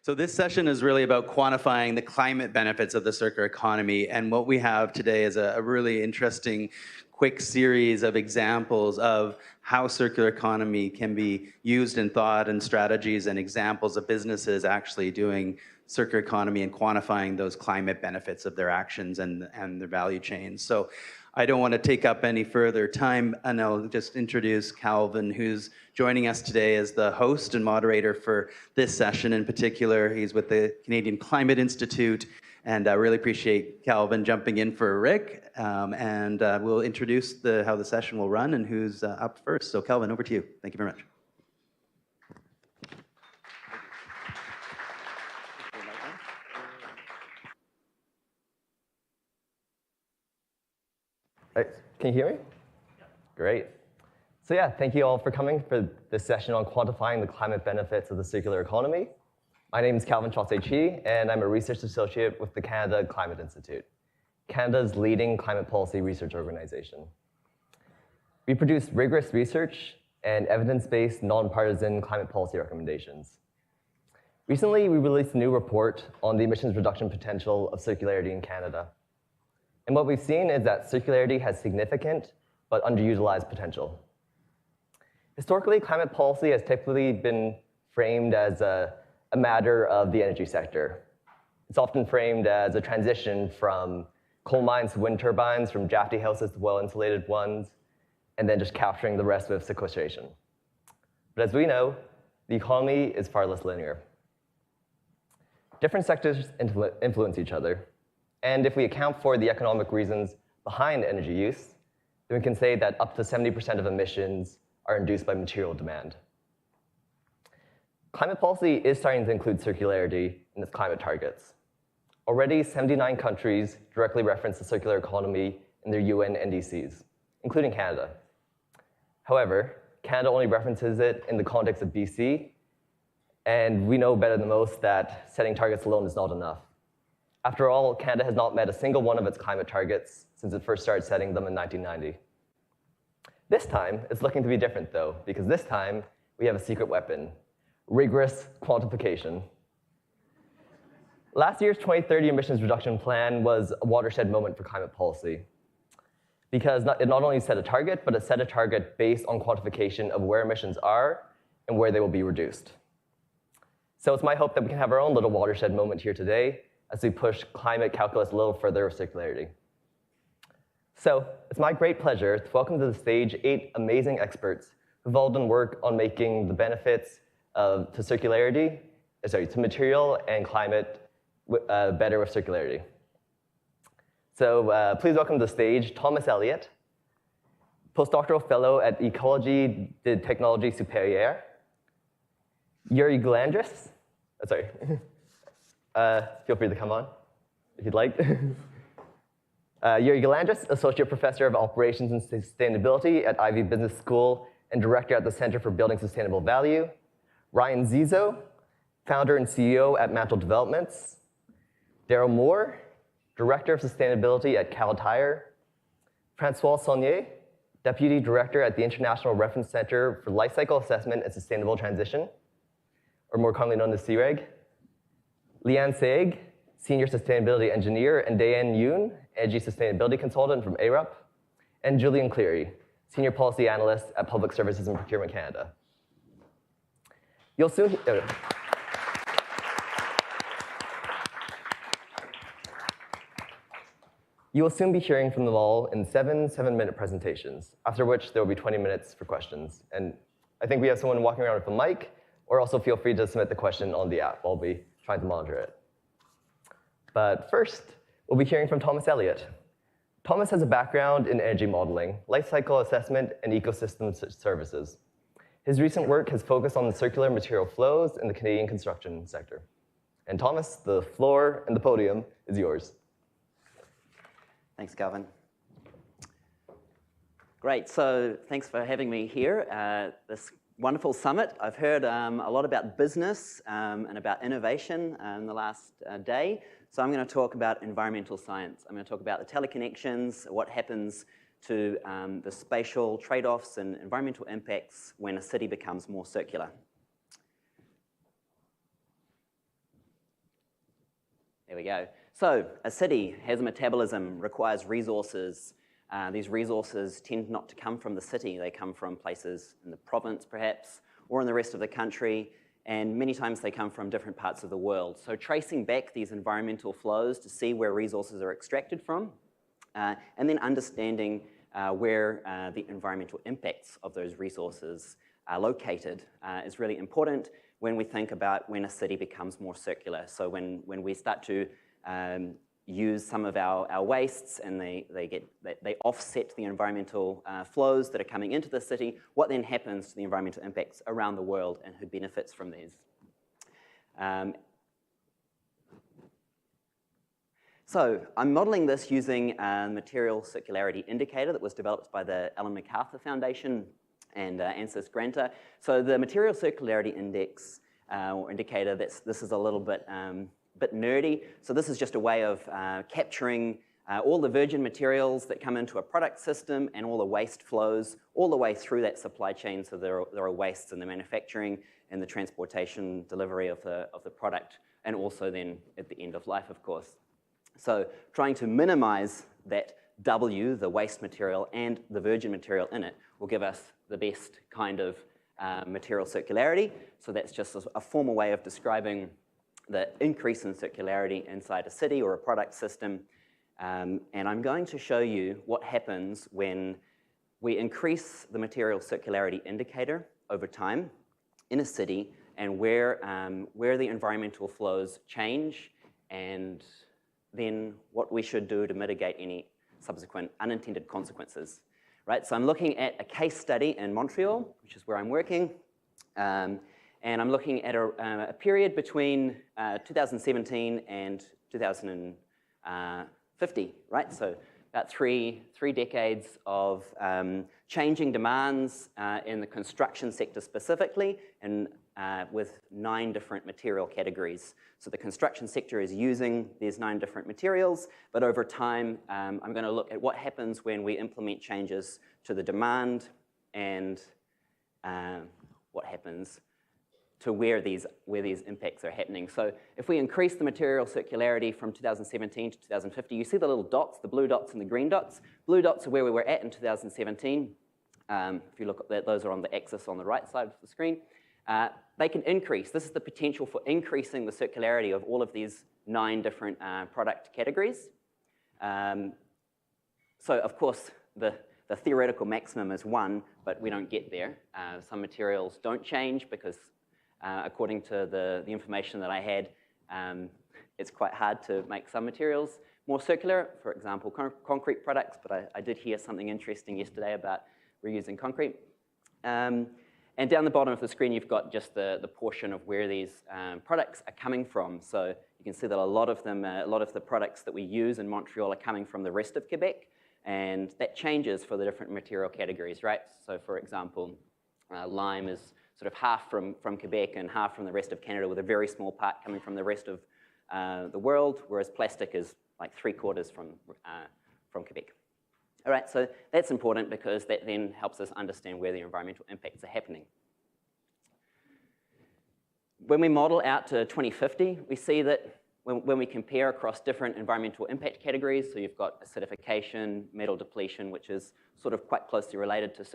So this session is really about quantifying the climate benefits of the circular economy. And what we have today is a really interesting, quick series of examples of how circular economy can be used in thought and strategies, and examples of businesses actually doing circular economy and quantifying those climate benefits of their actions and their value chains. So I don't want to take up any further time, and I'll just introduce Calvin, who's joining us today as the host and moderator for this session in particular. He's with the Canadian Climate Institute, and I really appreciate Calvin jumping in for Rick, and we'll introduce how the session will run and who's up first. So Calvin, over to you. Thank you very much. Can you hear me? Yeah. Great. So yeah, thank you all for coming for this session on quantifying the climate benefits of the circular economy. My name is Calvin Trottier-Chi, and I'm a research associate with the Canada Climate Institute, Canada's leading climate policy research organization. We produce rigorous research and evidence-based, nonpartisan climate policy recommendations. Recently, we released a new report on the emissions reduction potential of circularity in Canada. And what we've seen is that circularity has significant but underutilized potential. Historically, climate policy has typically been framed as a matter of the energy sector. It's often framed as a transition from coal mines to wind turbines, from drafty houses to well-insulated ones, and then just capturing the rest with sequestration. But as we know, the economy is far less linear. Different sectors influence each other. And if we account for the economic reasons behind energy use, then we can say that up to 70% of emissions are induced by material demand. Climate policy is starting to include circularity in its climate targets. Already, 79 countries directly reference the circular economy in their UN NDCs, including Canada. However, Canada only references it in the context of BC, and we know better than most that setting targets alone is not enough. After all, Canada has not met a single one of its climate targets since it first started setting them in 1990. This time, it's looking to be different, though, because this time, we have a secret weapon: rigorous quantification. Last year's 2030 emissions reduction plan was a watershed moment for climate policy, because it not only set a target, but it set a target based on quantification of where emissions are and where they will be reduced. So it's my hope that we can have our own little watershed moment here today as we push climate calculus a little further with circularity. So it's my great pleasure to welcome to the stage 8 amazing experts who've all done work on making the benefits to material and climate better with circularity. So please welcome to the stage Thomas Elliot, postdoctoral fellow at Ecologie de Technologie Supérieure, Gualandris, feel free to come on if you'd like. Gualandris, Associate Professor of Operations and Sustainability at Ivey Business School and Director at the Center for Building Sustainable Value. Ryan Zizzo, Founder and CEO at Mantle Developments. Darryl, Director of Sustainability at Kaltire. François Saunie, Deputy Director at the International Reference Center for Lifecycle Assessment and Sustainable Transition, or more commonly known as CIRAIG. Sayegh, Senior Sustainability Engineer, and Yoon, Energy Sustainability Consultant from Arup, and Julian Cleary, Senior Policy Analyst at Public Services and Procurement Canada. You will soon be hearing from them all in 7-minute presentations, after which there will be 20 minutes for questions. And I think we have someone walking around with a mic, or also feel free to submit the question on the app while we try to monitor it. But first, we'll be hearing from Thomas Elliot. Thomas has a background in energy modeling, life cycle assessment, and ecosystem services. His recent work has focused on the circular material flows in the Canadian construction sector. And Thomas, the floor and the podium is yours. Thanks, Calvin. Great, so thanks for having me here. This wonderful summit. I've heard a lot about business and about innovation in the last day. So I'm going to talk about environmental science. I'm going to talk about the teleconnections, what happens to the spatial trade-offs and environmental impacts when a city becomes more circular. Here we go. So a city has a metabolism, requires resources. These resources tend not to come from the city. They come from places in the province, perhaps, or in the rest of the country. And many times they come from different parts of the world. So tracing back these environmental flows to see where resources are extracted from, and then understanding where the environmental impacts of those resources are located is really important when we think about when a city becomes more circular. So when we start to use some of our wastes and they offset the environmental flows that are coming into the city, what then happens to the environmental impacts around the world and who benefits from these? So I'm modeling this using a material circularity indicator that was developed by the Ellen MacArthur Foundation and ANSYS Granta. So the material circularity index or indicator, this is a little bit nerdy. So this is just a way of capturing all the virgin materials that come into a product system and all the waste flows all the way through that supply chain. So there are wastes in the manufacturing and the transportation delivery of the product, and also then at the end of life, of course. So trying to minimize that W, the waste material, and the virgin material in it will give us the best kind of material circularity. So that's just a formal way of describing the increase in circularity inside a city or a product system. And I'm going to show you what happens when we increase the material circularity indicator over time in a city, and where the environmental flows change, and then what we should do to mitigate any subsequent unintended consequences. Right, so I'm looking at a case study in Montreal, which is where I'm working. And I'm looking at a period between 2017 and 2050, right? So about three decades of changing demands in the construction sector specifically, and with 9 different material categories. So the construction sector is using these 9 different materials, but over time, I'm going to look at what happens when we implement changes to the demand, and what happens to where these impacts are happening. So if we increase the material circularity from 2017 to 2050, you see the little dots, the blue dots and the green dots. Blue dots are where we were at in 2017. If you look at that, those are on the axis on the right side of the screen. They can increase. This is the potential for increasing the circularity of all of these 9 different product categories. So of course, the theoretical maximum is 1, but we don't get there. Some materials don't change because according to the information that I had, it's quite hard to make some materials more circular, for example, concrete products, but I did hear something interesting yesterday about reusing concrete. And down the bottom of the screen, you've got just the portion of where these products are coming from. So you can see that a lot of them, a lot of the products that we use in Montreal are coming from the rest of Quebec, and that changes for the different material categories, right? So for example, lime is sort of half from Quebec and half from the rest of Canada, with a very small part coming from the rest of the world, whereas plastic is like 3/4 from Quebec. All right, so that's important because that then helps us understand where the environmental impacts are happening. When we model out to 2050, we see that when we compare across different environmental impact categories, so you've got acidification, metal depletion, which is sort of quite closely related to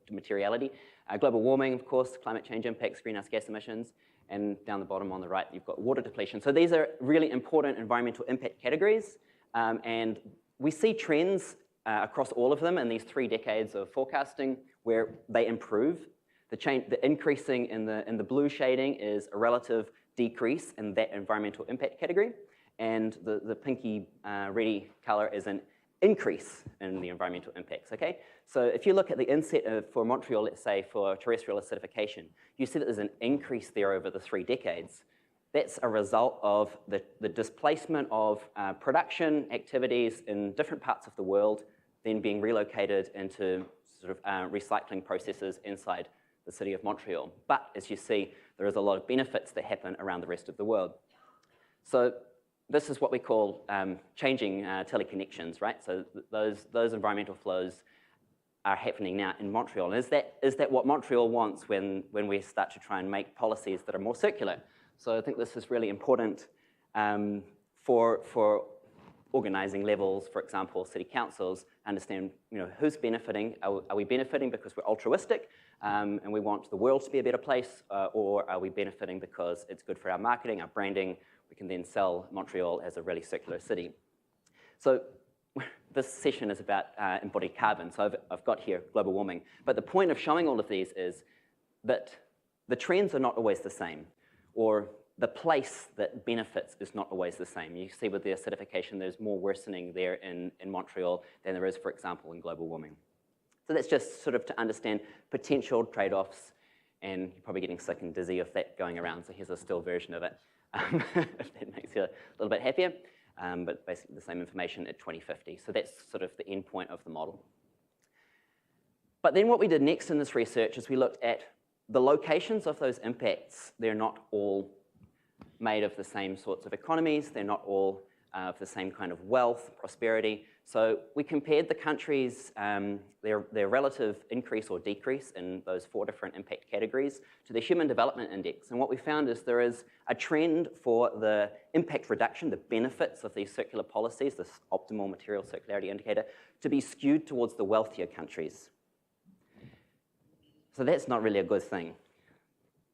materiality, global warming, of course, climate change impacts, greenhouse gas emissions, and down the bottom on the right, you've got water depletion. So these are really important environmental impact categories, and we see trends across all of them in these 3 decades of forecasting where they improve. The increasing in the blue shading is a relative decrease in that environmental impact category, and the pinky reddy color is an increase in the environmental impacts, okay? So if you look at the inset for Montreal, let's say for terrestrial acidification, you see that there's an increase there over the 3 decades. That's a result of the displacement of production activities in different parts of the world, then being relocated into sort of recycling processes inside the city of Montreal. But as you see, there is a lot of benefits that happen around the rest of the world. So this is what we call changing teleconnections, right? So those environmental flows are happening now in Montreal. And is that what Montreal wants when we start to try and make policies that are more circular? So I think this is really important for organizing levels, for example, city councils, understand who's benefiting. Are we benefiting because we're altruistic and we want the world to be a better place, or are we benefiting because it's good for our marketing, our branding? We can then sell Montreal as a really circular city. So this session is about embodied carbon. So I've got here global warming. But the point of showing all of these is that the trends are not always the same, or the place that benefits is not always the same. You see with the acidification, there's more worsening there in Montreal than there is, for example, in global warming. So that's just sort of to understand potential trade-offs, and you're probably getting sick and dizzy of that going around, so here's a still version of it, if that makes you a little bit happier, but basically the same information at 2050. So that's sort of the end point of the model. But then what we did next in this research is we looked at the locations of those impacts. They're not all made of the same sorts of economies. They're not all of the same kind of wealth, prosperity. So we compared the countries, their relative increase or decrease in those 4 different impact categories to the Human Development Index. And what we found is there is a trend for the impact reduction, the benefits of these circular policies, this optimal material circularity indicator, to be skewed towards the wealthier countries. So that's not really a good thing.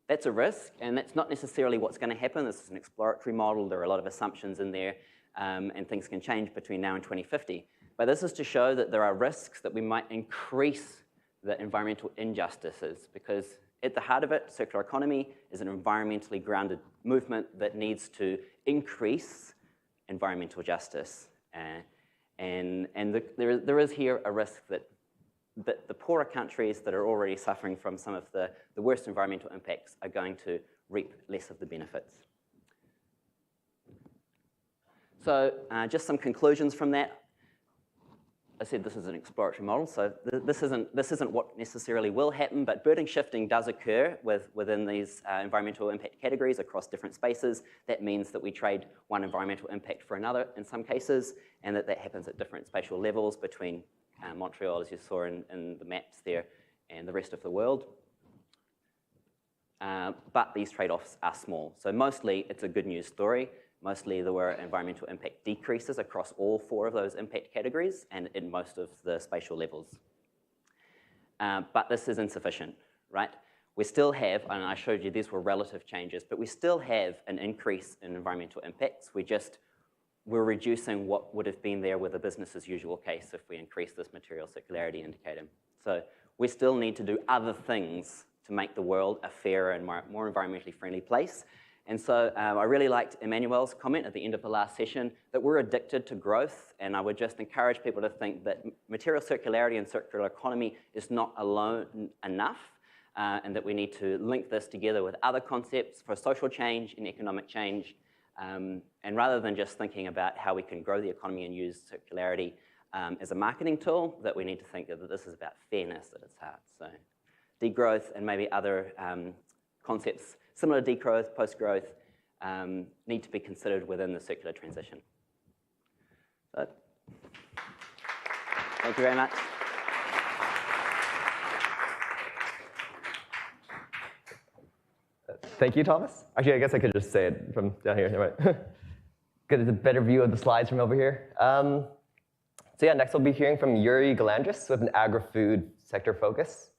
That's a risk, and that's not necessarily what's going to happen. This is an exploratory model. There are a lot of assumptions in there, and things can change between now and 2050. But this is to show that there are risks that we might increase the environmental injustices, because at the heart of it, circular economy is an environmentally grounded movement that needs to increase environmental justice. There is here a risk that the poorer countries that are already suffering from some of the worst environmental impacts are going to reap less of the benefits. So just some conclusions from that. I said this is an exploratory model, so this isn't what necessarily will happen, but burden shifting does occur within these environmental impact categories across different spaces. That means that we trade one environmental impact for another in some cases, and that happens at different spatial levels between Montreal, as you saw in the maps there, and the rest of the world. But these trade-offs are small. So mostly it's a good news story. Mostly there were environmental impact decreases across all 4 of those impact categories and in most of the spatial levels. But this is insufficient, right? We still have, and I showed you these were relative changes, but we still have an increase in environmental impacts. We're reducing what would have been there with a business as usual case if we increase this material circularity indicator. So we still need to do other things to make the world a fairer and more environmentally friendly place. And so I really liked Emmanuel's comment at the end of the last session that we're addicted to growth, and I would just encourage people to think that material circularity and circular economy is not alone enough, and that we need to link this together with other concepts for social change and economic change. And rather than just thinking about how we can grow the economy and use circularity as a marketing tool, that we need to think that this is about fairness at its heart. So degrowth and maybe other concepts similar to degrowth, post-growth, need to be considered within the circular transition. So, thank you very much. Thank you, Thomas. Actually, I guess I could just say it from down here, right? Get a better view of the slides from over here. So yeah, next we'll be hearing from Gualandris with an agri-food sector focus.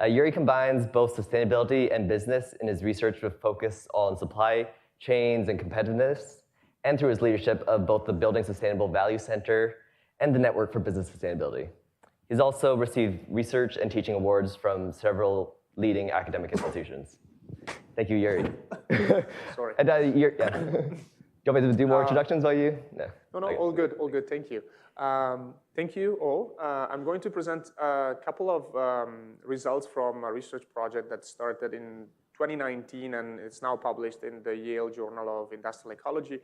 Yuri combines both sustainability and business in his research with focus on supply chains and competitiveness, and through his leadership of both the Building Sustainable Value Center and the Network for Business Sustainability. He's also received research and teaching awards from several leading academic institutions. Thank you, Yuri. Sorry. And, yeah. Do you want me to do more introductions while you? No, all good, thank you. Thank you all. I'm going to present a couple of results from a research project that started in 2019 and it's now published in the Yale Journal of Industrial Ecology.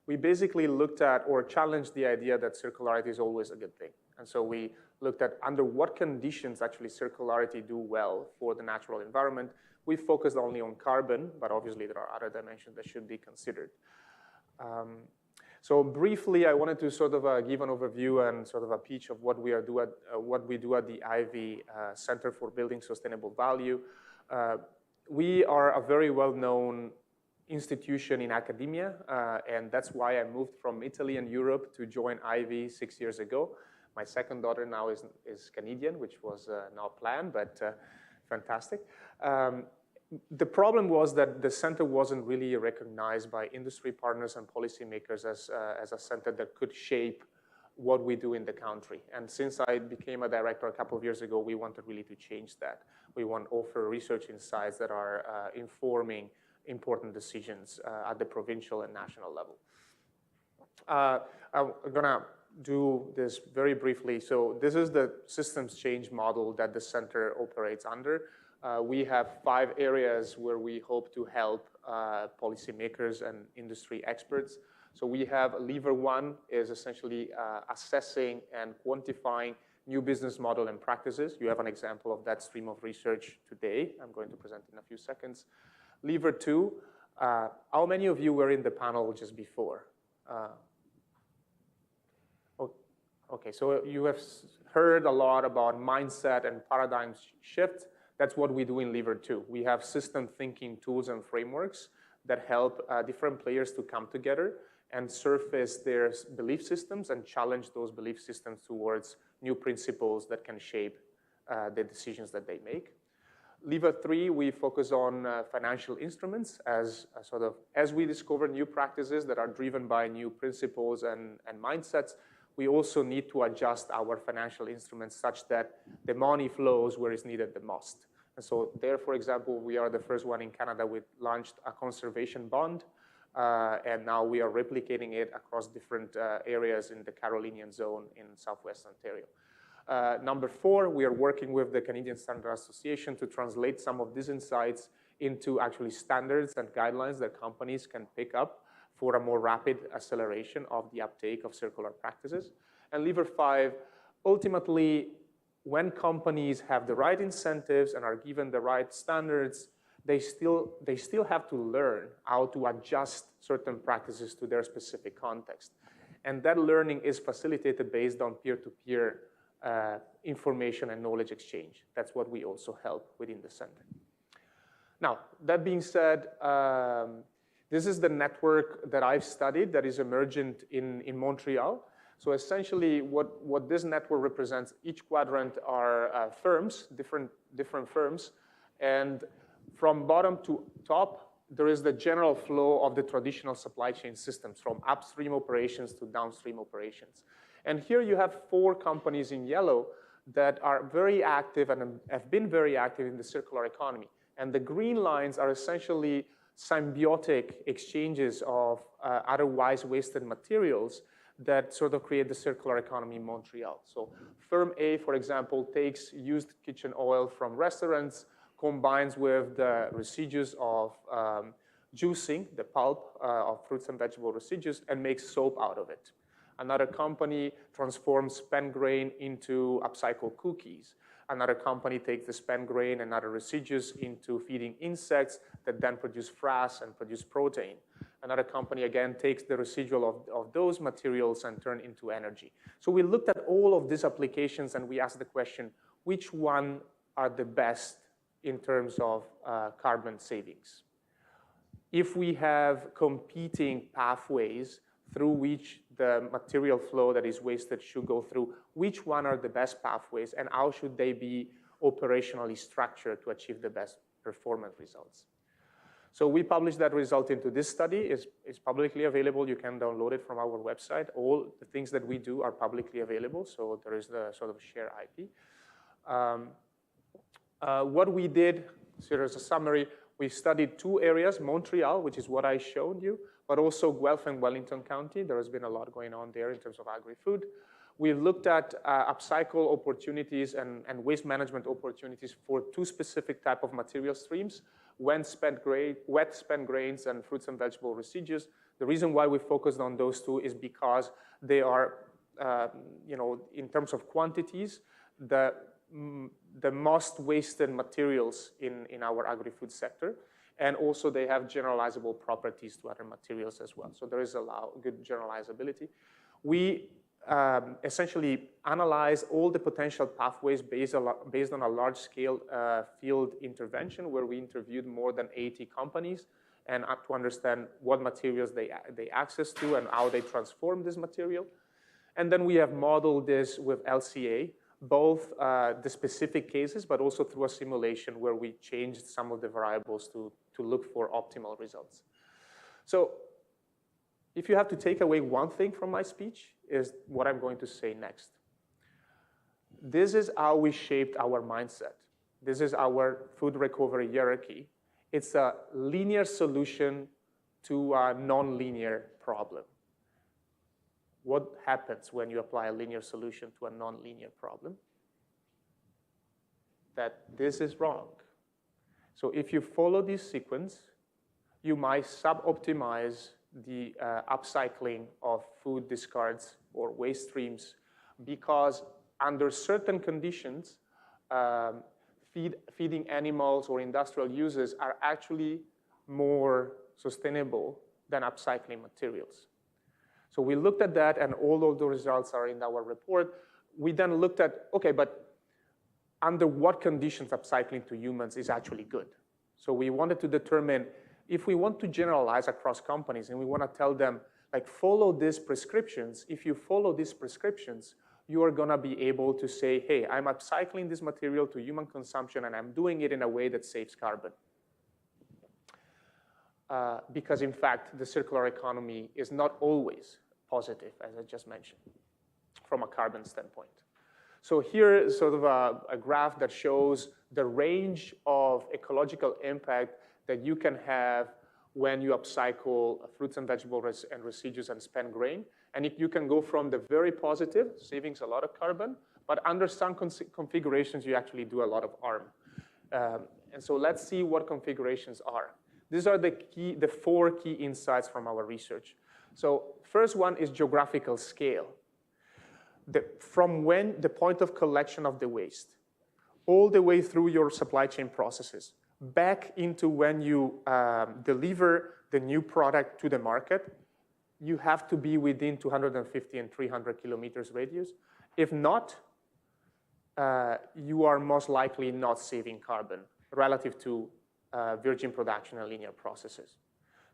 We basically looked at or challenged the idea that circularity is always a good thing. And so we looked at under what conditions actually circularity do well for the natural environment. We focused only on carbon, but obviously there are other dimensions that should be considered. So briefly, I wanted to sort of give an overview and sort of a pitch of what we do at the Ivey Center for Building Sustainable Value. We are a very well-known institution in academia, and that's why I moved from Italy and Europe to join Ivey 6 years ago. My second daughter now is Canadian, which was not planned, but fantastic. The problem was that the center wasn't really recognized by industry partners and policymakers as a center that could shape what we do in the country. And since I became a director a couple of years ago, we wanted really to change that. We want to offer research insights that are informing important decisions at the provincial and national level. I'm gonna do this very briefly. So this is the systems change model that the center operates under. We have 5 areas where we hope to help policymakers and industry experts. So we have lever 1 is essentially assessing and quantifying new business model and practices. You have an example of that stream of research today. I'm going to present in a few seconds. Lever 2, how many of you were in the panel just before? Okay, so you have heard a lot about mindset and paradigm shift. That's what we do in lever 2. We have system thinking tools and frameworks that help different players to come together and surface their belief systems and challenge those belief systems towards new principles that can shape the decisions that they make. Lever 3, we focus on financial instruments as we discover new practices that are driven by new principles and mindsets. We also need to adjust our financial instruments such that the money flows where it's needed the most. And so there, for example, we are the first one in Canada. We launched a conservation bond, and now we are replicating it across different areas in the Carolinian zone in Southwest Ontario. Number 4, we are working with the Canadian Standard Association to translate some of these insights into actually standards and guidelines that companies can pick up for a more rapid acceleration of the uptake of circular practices. And lever 5, ultimately, when companies have the right incentives and are given the right standards, they still have to learn how to adjust certain practices to their specific context. And that learning is facilitated based on peer-to-peer information and knowledge exchange. That's what we also help within the center. Now, that being said, this is the network that I've studied that is emergent in Montreal. So essentially, what this network represents, each quadrant are firms, different firms. And from bottom to top, there is the general flow of the traditional supply chain systems, from upstream operations to downstream operations. And here you have 4 companies in yellow that are very active and have been very active in the circular economy. And the green lines are essentially symbiotic exchanges of otherwise wasted materials that sort of create the circular economy in Montreal. So firm A, for example, takes used kitchen oil from restaurants, combines with the residues of juicing, the pulp of fruits and vegetable residues, and makes soap out of it. Another company transforms spent grain into upcycled cookies. Another company takes the spent grain and other residues into feeding insects that then produce frass and produce protein. Another company, again, takes the residual of those materials and turn into energy. So we looked at all of these applications and we asked the question, which one are the best in terms of carbon savings? If we have competing pathways through which the material flow that is wasted should go through, which one are the best pathways and how should they be operationally structured to achieve the best performance results? So we published that result into this study. It's publicly available. You can download it from our website. All the things that we do are publicly available, so there is the sort of share IP. What we did, so there's a summary. We studied 2 areas, Montreal, which is what I showed you, but also Guelph and Wellington County. There has been a lot going on there in terms of agri-food. We looked at upcycle opportunities and waste management opportunities for 2 specific type of material streams, wet spent grains and fruits and vegetable residues. The reason why we focused on those 2 is because they are, in terms of quantities, the most wasted materials in our agri-food sector. And also they have generalizable properties to other materials as well. So there is a good generalizability. We essentially analyze all the potential pathways based on a large-scale field intervention where we interviewed more than 80 companies and to understand what materials they access to and how they transform this material. And then we have modeled this with LCA, both the specific cases, but also through a simulation where we changed some of the variables to look for optimal results. So if you have to take away one thing from my speech, is what I'm going to say next. This is how we shaped our mindset. This is our food recovery hierarchy. It's a linear solution to a non-linear problem. What happens when you apply a linear solution to a non-linear problem? That this is wrong. So if you follow this sequence, you might sub-optimize the upcycling of food discards or waste streams, because under certain conditions, feeding animals or industrial uses are actually more sustainable than upcycling materials. So we looked at that, and all of the results are in our report. We then looked at, okay, but under what conditions upcycling to humans is actually good? So we wanted to determine if we want to generalize across companies and we want to tell them, like, follow these prescriptions. If you follow these prescriptions, you are going to be able to say, hey, I'm upcycling this material to human consumption, and I'm doing it in a way that saves carbon. Because, in fact, the circular economy is not always positive, as I just mentioned, from a carbon standpoint. So here is sort of a graph that shows the range of ecological impact that you can have when you upcycle fruits and vegetables and residues and spent grain. And you can go from the very positive, savings a lot of carbon, but under some configurations, you actually do a lot of harm. And so let's see what configurations are. These are the 4 key insights from our research. So first one is geographical scale. From when the point of collection of the waste, all the way through your supply chain processes, back into when you deliver the new product to the market, you have to be within 250 and 300 kilometers radius. If not, you are most likely not saving carbon relative to virgin production and linear processes.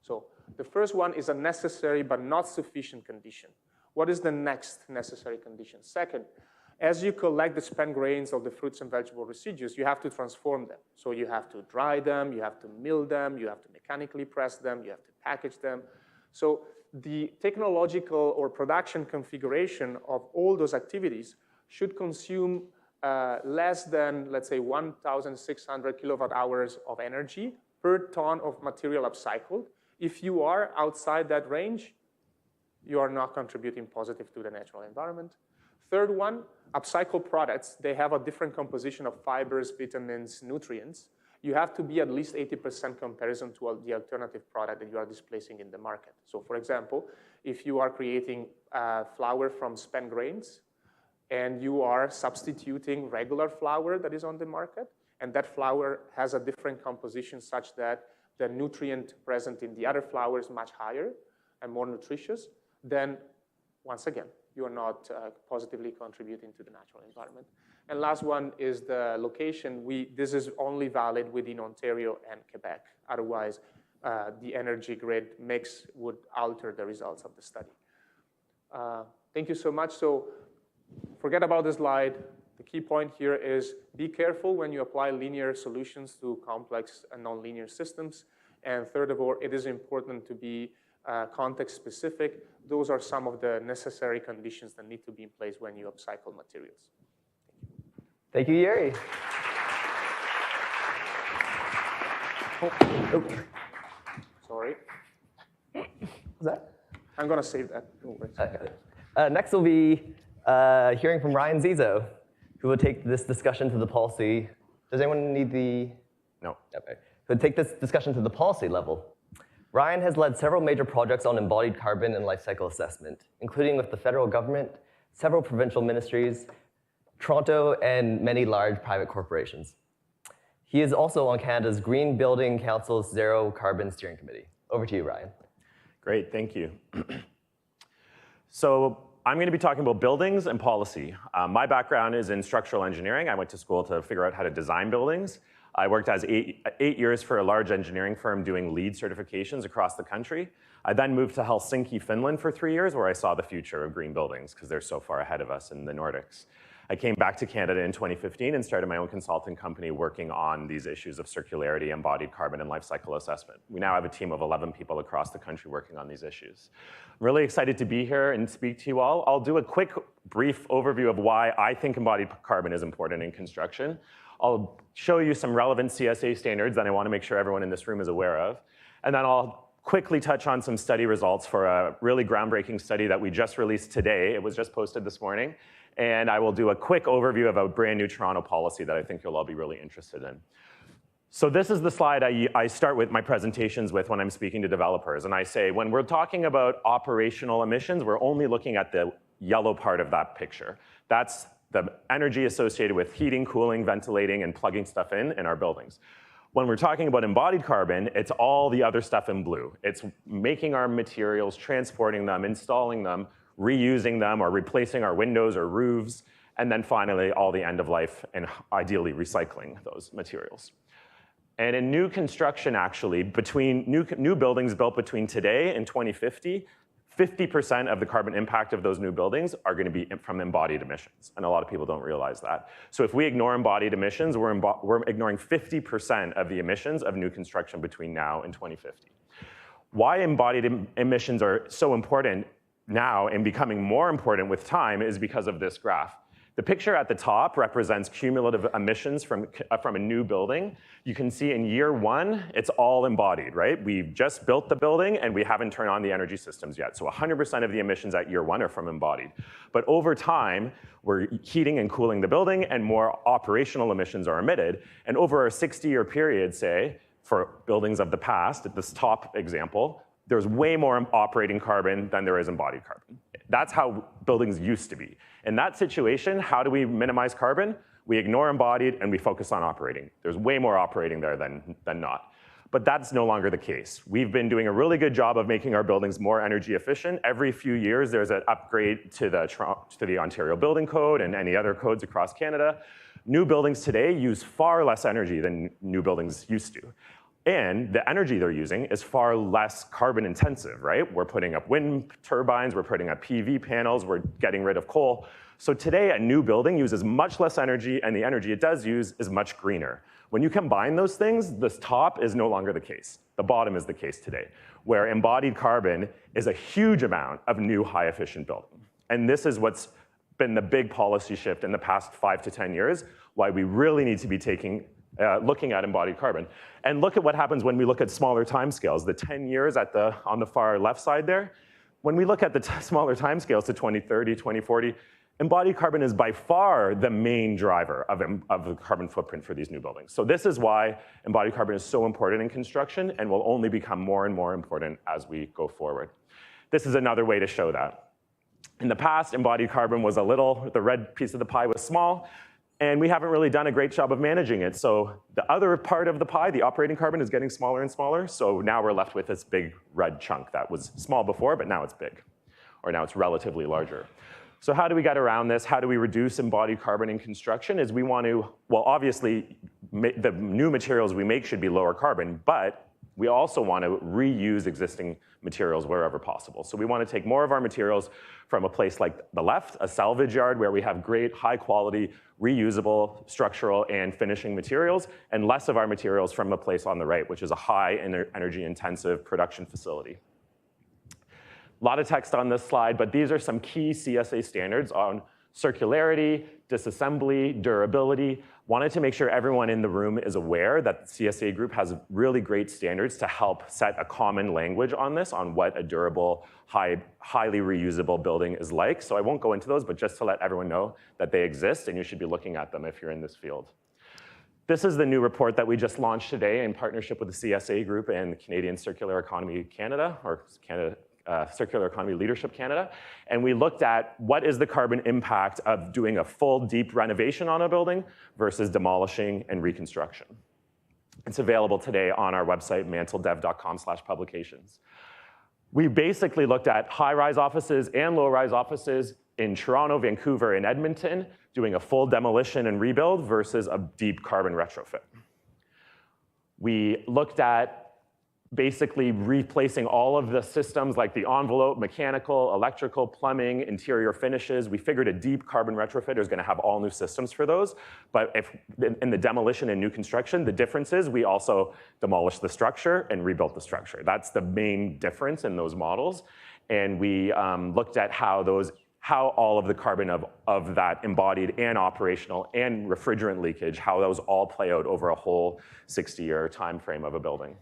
So the first one is a necessary but not sufficient condition. What is the next necessary condition? Second, as you collect the spent grains of the fruits and vegetable residues, you have to transform them. So you have to dry them, you have to mill them, you have to mechanically press them, you have to package them. So the technological or production configuration of all those activities should consume less than, let's say, 1,600 kilowatt hours of energy per ton of material upcycled. If you are outside that range, you are not contributing positive to the natural environment. Third one, upcycled products, they have a different composition of fibers, vitamins, nutrients. You have to be at least 80% comparison to the alternative product that you are displacing in the market. So for example, if you are creating flour from spent grains and you are substituting regular flour that is on the market, and that flour has a different composition such that the nutrient present in the other flour is much higher and more nutritious, then once again, you are not positively contributing to the natural environment. And last one is the location. This is only valid within Ontario and Quebec. Otherwise, the energy grid mix would alter the results of the study. Thank you so much. So forget about the slide. The key point here is be careful when you apply linear solutions to complex and nonlinear systems. And third of all, it is important to be context specific. Those are some of the necessary conditions that need to be in place when you upcycle materials. Thank you, Yuri. Oh. Sorry. What's that? I'm going to save that. Don't worry. Next will be hearing from Ryan Zizzo, who will take this discussion to the policy. Does anyone need the? No. Okay. Who will take this discussion to the policy level. Ryan has led several major projects on embodied carbon and life cycle assessment, including with the federal government, several provincial ministries, Toronto, and many large private corporations. He is also on Canada's Green Building Council's Zero Carbon Steering Committee. Over to you, Ryan. Great, thank you. So I'm going to be talking about buildings and policy. My background is in structural engineering. I went to school to figure out how to design buildings. I worked as eight years for a large engineering firm doing LEED certifications across the country. I then moved to Helsinki, Finland for 3 years, where I saw the future of green buildings because they're so far ahead of us in the Nordics. I came back to Canada in 2015 and started my own consulting company working on these issues of circularity, embodied carbon, and life cycle assessment. We now have a team of 11 people across the country working on these issues. I'm really excited to be here and speak to you all. I'll do a quick, brief overview of why I think embodied carbon is important in construction. I'll show you some relevant CSA standards that I want to make sure everyone in this room is aware of. And then I'll quickly touch on some study results for a really groundbreaking study that we just released today. It was just posted this morning. And I will do a quick overview of a brand new Toronto policy that I think you'll all be really interested in. So this is the slide I start with my presentations with when I'm speaking to developers. And I say, when we're talking about operational emissions, we're only looking at the yellow part of that picture. That's the energy associated with heating, cooling, ventilating, and plugging stuff in our buildings. When we're talking about embodied carbon, it's all the other stuff in blue. It's making our materials, transporting them, installing them, reusing them, or replacing our windows or roofs, and then finally all the end of life and ideally recycling those materials. And in new construction, actually, between new buildings built between today and 2050, 50% of the carbon impact of those new buildings are going to be from embodied emissions, and a lot of people don't realize that. So if we ignore embodied emissions, we're ignoring 50% of the emissions of new construction between now and 2050. Why embodied emissions are so important now and becoming more important with time is because of this graph. The picture at the top represents cumulative emissions from a new building. You can see in year one, it's all embodied, right? We've just built the building and we haven't turned on the energy systems yet. So 100% of the emissions at year one are from embodied. But over time, we're heating and cooling the building and more operational emissions are emitted. And over a 60-year period, say, for buildings of the past, at this top example, there's way more operating carbon than there is embodied carbon. That's how buildings used to be. In that situation, how do we minimize carbon? We ignore embodied and we focus on operating. There's way more operating there than not. But that's no longer the case. We've been doing a really good job of making our buildings more energy efficient. Every few years, there's an upgrade to the Ontario Building Code and any other codes across Canada. New buildings today use far less energy than new buildings used to. And the energy they're using is far less carbon intensive, right? We're putting up wind turbines, we're putting up PV panels, we're getting rid of coal. So today, a new building uses much less energy, and the energy it does use is much greener. When you combine those things, this top is no longer the case. The bottom is the case today, where embodied carbon is a huge amount of new high-efficient building. And this is what's been the big policy shift in the past 5 to 10 years, why we really need to be looking at embodied carbon. And look at what happens when we look at smaller timescales. The 10 years on the far left side there, when we look at the smaller timescales to 2030, 2040, embodied carbon is by far the main driver of the carbon footprint for these new buildings. So this is why embodied carbon is so important in construction and will only become more and more important as we go forward. This is another way to show that. In the past, embodied carbon was the red piece of the pie was small, and we haven't really done a great job of managing it. So the other part of the pie, the operating carbon, is getting smaller and smaller. So now we're left with this big red chunk that was small before, but now it's big, or now it's relatively larger. So how do we get around this? How do we reduce embodied carbon in construction? Is we want to, well, obviously, the new materials we make should be lower carbon, but we also want to reuse existing materials wherever possible. So we want to take more of our materials from a place like the left, a salvage yard where we have great, high quality, reusable structural and finishing materials, and less of our materials from a place on the right, which is a high energy intensive production facility. A lot of text on this slide, but these are some key CSA standards on circularity, disassembly, durability. Wanted to make sure everyone in the room is aware that the CSA group has really great standards to help set a common language on this, on what a durable, highly reusable building is like. So I won't go into those, but just to let everyone know that they exist and you should be looking at them if you're in this field. This is the new report that we just launched today in partnership with the CSA group and Canadian Circular Economy Canada, or Circular Economy Leadership Canada, and we looked at what is the carbon impact of doing a full deep renovation on a building versus demolishing and reconstruction. It's available today on our website, mantledev.com/publications. We basically looked at high-rise offices and low-rise offices in Toronto, Vancouver, and Edmonton, doing a full demolition and rebuild versus a deep carbon retrofit. We looked at basically replacing all of the systems like the envelope, mechanical, electrical, plumbing, interior finishes. We figured a deep carbon retrofit is gonna have all new systems for those. But if in the demolition and new construction, the difference is we also demolished the structure and rebuilt the structure. That's the main difference in those models. And we looked at how all of the carbon of that embodied and operational and refrigerant leakage, how those all play out over a whole 60-year time frame of a building.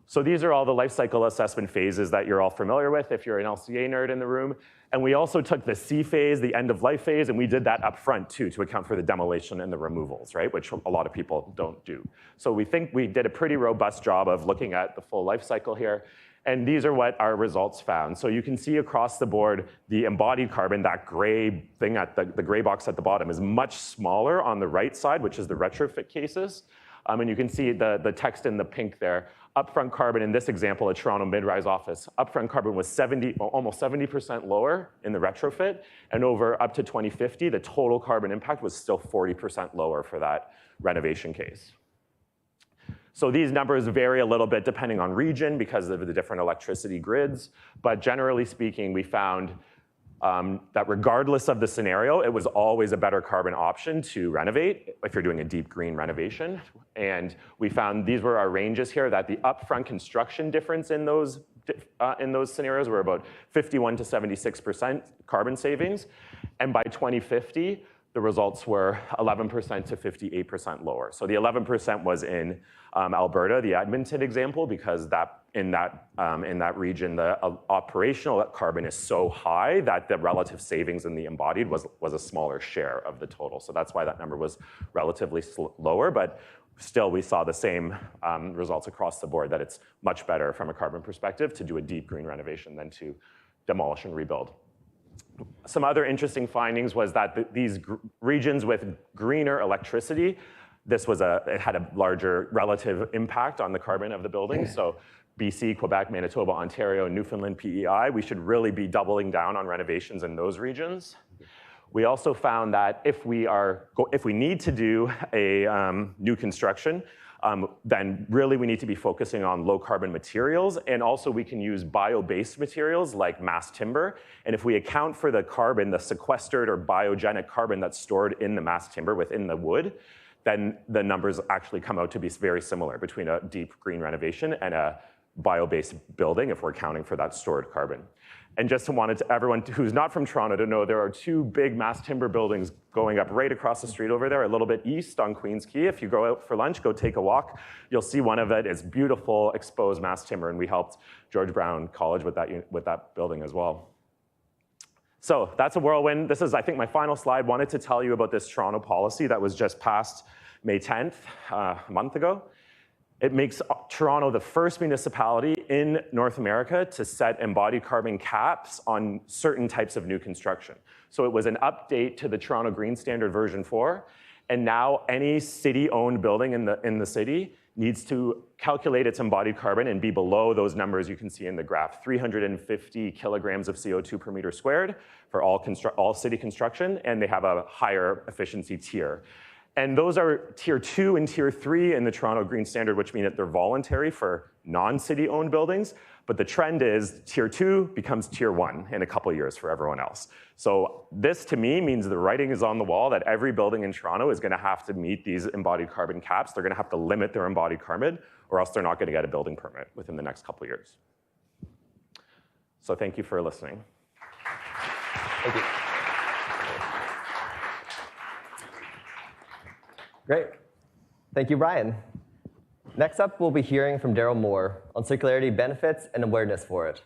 So these are all the life cycle assessment phases that you're all familiar with if you're an LCA nerd in the room. And we also took the C phase, the end of life phase, and we did that up front too to account for the demolition and the removals, right? Which a lot of people don't do. So we think we did a pretty robust job of looking at the full life cycle here. And these are what our results found. So you can see across the board, the embodied carbon, that gray thing at the gray box at the bottom is much smaller on the right side, which is the retrofit cases. And you can see the text in the pink there. Upfront carbon, in this example, a Toronto mid-rise office, upfront carbon was almost 70% lower in the retrofit, and over up to 2050, the total carbon impact was still 40% lower for that renovation case. So these numbers vary a little bit depending on region because of the different electricity grids, but generally speaking, we found that regardless of the scenario, it was always a better carbon option to renovate if you're doing a deep green renovation. And we found these were our ranges here, that the upfront construction difference in those scenarios were about 51 to 76% carbon savings. And by 2050, the results were 11% to 58% lower. So the 11% was in Alberta, the Edmonton example, because in that region, the operational carbon is so high that the relative savings in the embodied was a smaller share of the total. So that's why that number was relatively lower, but still we saw the same results across the board, that it's much better from a carbon perspective to do a deep green renovation than to demolish and rebuild. Some other interesting findings was that these regions with greener electricity, it had a larger relative impact on the carbon of the building. So BC, Quebec, Manitoba, Ontario, Newfoundland, PEI, we should really be doubling down on renovations in those regions. We also found that if we need to do a new construction, then really we need to be focusing on low carbon materials, and also we can use bio-based materials like mass timber. And if we account for the carbon, the sequestered or biogenic carbon that's stored in the mass timber within the wood, then the numbers actually come out to be very similar between a deep green renovation and a bio-based building if we're accounting for that stored carbon. And just wanted everyone who's not from Toronto to know there are two big mass timber buildings going up right across the street over there, a little bit east on Queens Quay. If you go out for lunch, go take a walk. You'll see one of it is beautiful exposed mass timber, and we helped George Brown College with that building as well. So that's a whirlwind. This is, I think, my final slide. Wanted to tell you about this Toronto policy that was just passed May 10th, a month ago. It makes Toronto the first municipality in North America to set embodied carbon caps on certain types of new construction. So it was an update to the Toronto Green Standard version 4, and now any city-owned building in the city needs to calculate its embodied carbon and be below those numbers you can see in the graph, 350 kilograms of CO2 per meter squared for all city construction, and they have a higher efficiency tier. And those are tier 2 and tier 3 in the Toronto Green Standard, which mean that they're voluntary for non-city owned buildings. But the trend is tier 2 becomes tier 1 in a couple years for everyone else. So this to me means the writing is on the wall that every building in Toronto is gonna have to meet these embodied carbon caps. They're gonna have to limit their embodied carbon, or else they're not gonna get a building permit within the next couple years. So thank you for listening. Thank you. Great. Thank you, Brian. Next up, we'll be hearing from Darryl Moore on circularity benefits and awareness for it.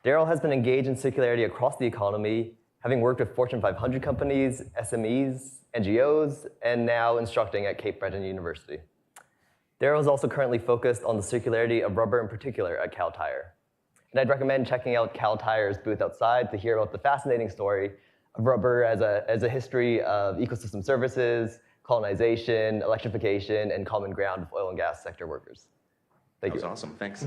Darryl has been engaged in circularity across the economy, having worked with Fortune 500 companies, SMEs, NGOs, and now instructing at Cape Breton University. Darryl is also currently focused on the circularity of rubber in particular at Kaltire. And I'd recommend checking out Kaltire's booth outside to hear about the fascinating story of rubber as a history of ecosystem services, colonization, electrification, and common ground with oil and gas sector workers. Thank you. That was awesome, thanks.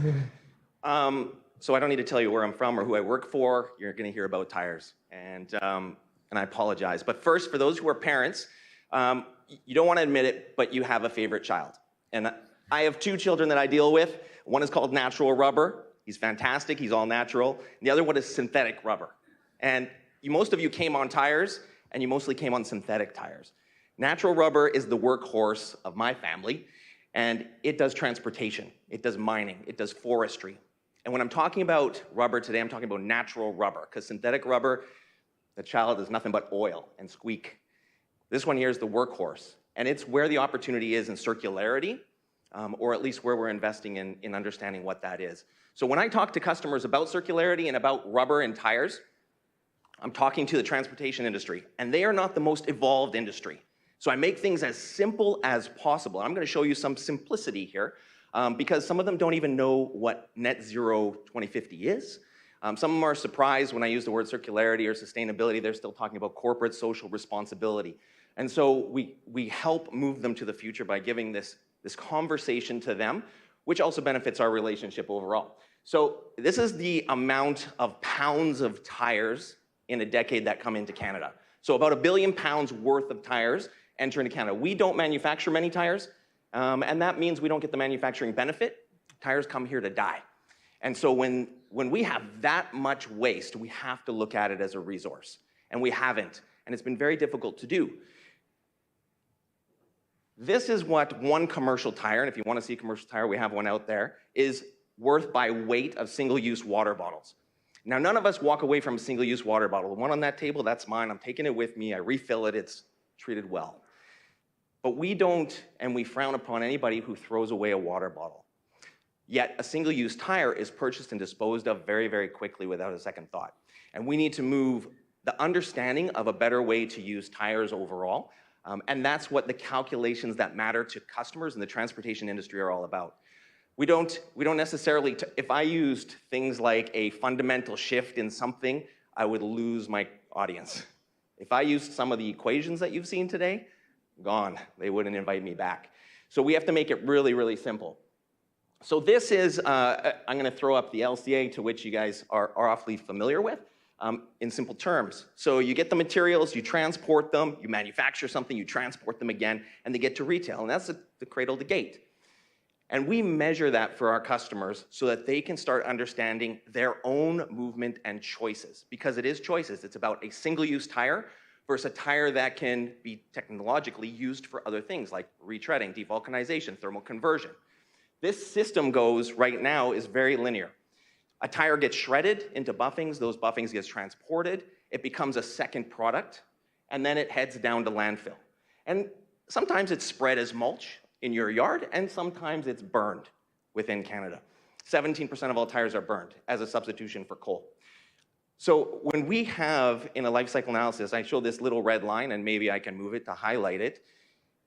So I don't need to tell you where I'm from or who I work for. You're gonna hear about tires, and I apologize. But first, for those who are parents, you don't wanna admit it, but you have a favorite child. And I have 2 children that I deal with. One is called natural rubber. He's fantastic, he's all natural. And the other one is synthetic rubber. And most of you came on tires, and you mostly came on synthetic tires. Natural rubber is the workhorse of my family, and it does transportation, it does mining, it does forestry. And when I'm talking about rubber today, I'm talking about natural rubber, because synthetic rubber, the child is nothing but oil and squeak. This one here is the workhorse, and it's where the opportunity is in circularity, or at least where we're investing in understanding what that is. So when I talk to customers about circularity and about rubber and tires, I'm talking to the transportation industry, and they are not the most evolved industry. So I make things as simple as possible. I'm going to show you some simplicity here, because some of them don't even know what net zero 2050 is. Some of them are surprised when I use the word circularity or sustainability. They're still talking about corporate social responsibility. And so we help move them to the future by giving this conversation to them, which also benefits our relationship overall. So this is the amount of pounds of tires in a decade that come into Canada. So about 1 billion pounds worth of tires enter into Canada. We don't manufacture many tires, and that means we don't get the manufacturing benefit. Tires come here to die. And so when we have that much waste, we have to look at it as a resource, and we haven't, and it's been very difficult to do. This is what one commercial tire, and if you want to see a commercial tire, we have one out there, is worth by weight of single-use water bottles. Now, none of us walk away from a single-use water bottle. The one on that table, that's mine. I'm taking it with me. I refill it. It's treated well. But we don't, and we frown upon anybody who throws away a water bottle. Yet a single-use tire is purchased and disposed of very, very quickly without a second thought. And we need to move the understanding of a better way to use tires overall. And that's what the calculations that matter to customers in the transportation industry are all about. We don't necessarily, if I used things like a fundamental shift in something, I would lose my audience. If I used some of the equations that you've seen today, gone. They wouldn't invite me back. So we have to make it really, really simple. So this is, I'm going to throw up the LCA, to which you guys are awfully familiar with, in simple terms. So you get the materials, you transport them, you manufacture something, you transport them again, and they get to retail. And that's the cradle to gate. And we measure that for our customers so that they can start understanding their own movement and choices. Because it is choices. It's about a single-use tire versus a tire that can be technologically used for other things like retreading, devulcanization, thermal conversion. This system goes, right now, is very linear. A tire gets shredded into buffings, those buffings gets transported, it becomes a second product, and then it heads down to landfill. And sometimes it's spread as mulch in your yard, and sometimes it's burned within Canada. 17% of all tires are burned as a substitution for coal. So when we have, in a life cycle analysis, I show this little red line, and maybe I can move it to highlight it,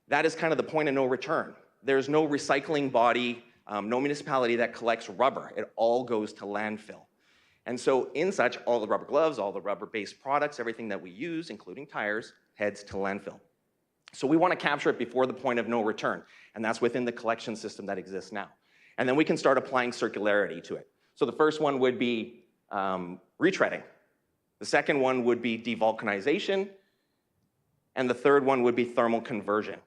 that is kind of the point of no return. There's no recycling body, no municipality that collects rubber. It all goes to landfill. And so in such, all the rubber gloves, all the rubber-based products, everything that we use, including tires, heads to landfill. So we want to capture it before the point of no return, and that's within the collection system that exists now. And then we can start applying circularity to it. So the first one would be retreading. The second one would be devulcanization, and the third one would be thermal conversion.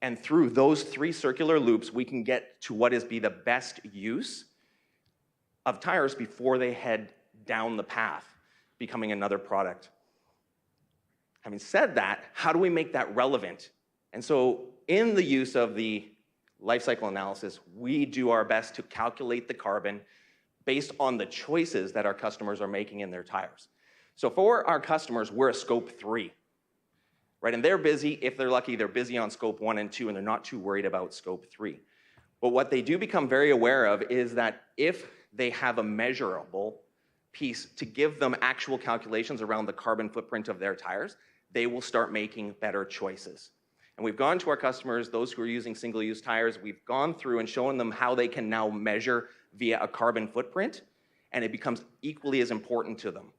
And through those 3 circular loops, we can get to what is the best use of tires before they head down the path, becoming another product. Having said that, how do we make that relevant? And so in the use of the life cycle analysis, we do our best to calculate the carbon based on the choices that our customers are making in their tires. So for our customers, we're a scope 3. Right, and they're busy, if they're lucky, they're busy on scope 1 and 2, and they're not too worried about scope 3. But what they do become very aware of is that if they have a measurable piece to give them actual calculations around the carbon footprint of their tires, they will start making better choices. And we've gone to our customers, those who are using single-use tires, we've gone through and shown them how they can now measure via a carbon footprint, and it becomes equally as important to them,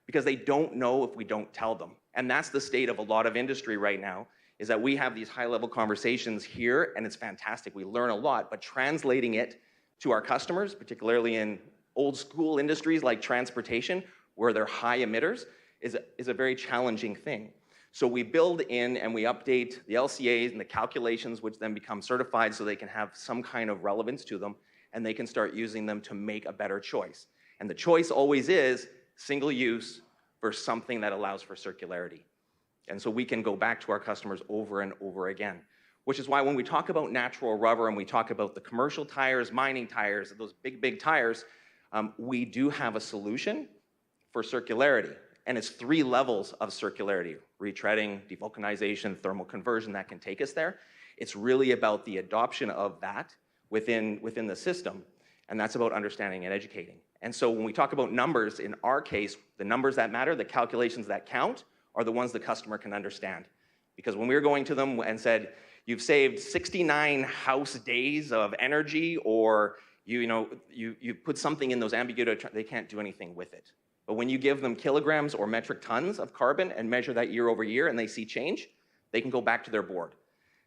because they don't know if we don't tell them. And that's the state of a lot of industry right now, is that we have these high-level conversations here, and it's fantastic. We learn a lot, but translating it to our customers, particularly in old-school industries like transportation, where they're high emitters, is a very challenging thing. So we build in and we update the LCAs and the calculations, which then become certified so they can have some kind of relevance to them, and they can start using them to make a better choice. And the choice always is single use versus something that allows for circularity. And so we can go back to our customers over and over again, which is why when we talk about natural rubber and we talk about the commercial tires, mining tires, those big, big tires, we do have a solution for circularity. And it's 3 levels of circularity: retreading, devulcanization, thermal conversion that can take us there. It's really about the adoption of that within the system, and that's about understanding and educating. And so when we talk about numbers, in our case, the numbers that matter, the calculations that count, are the ones the customer can understand. Because when we were going to them and said, you've saved 69 house days of energy, or you put something in those ambiguity, they can't do anything with it. But when you give them kilograms or metric tons of carbon and measure that year over year and they see change, they can go back to their board.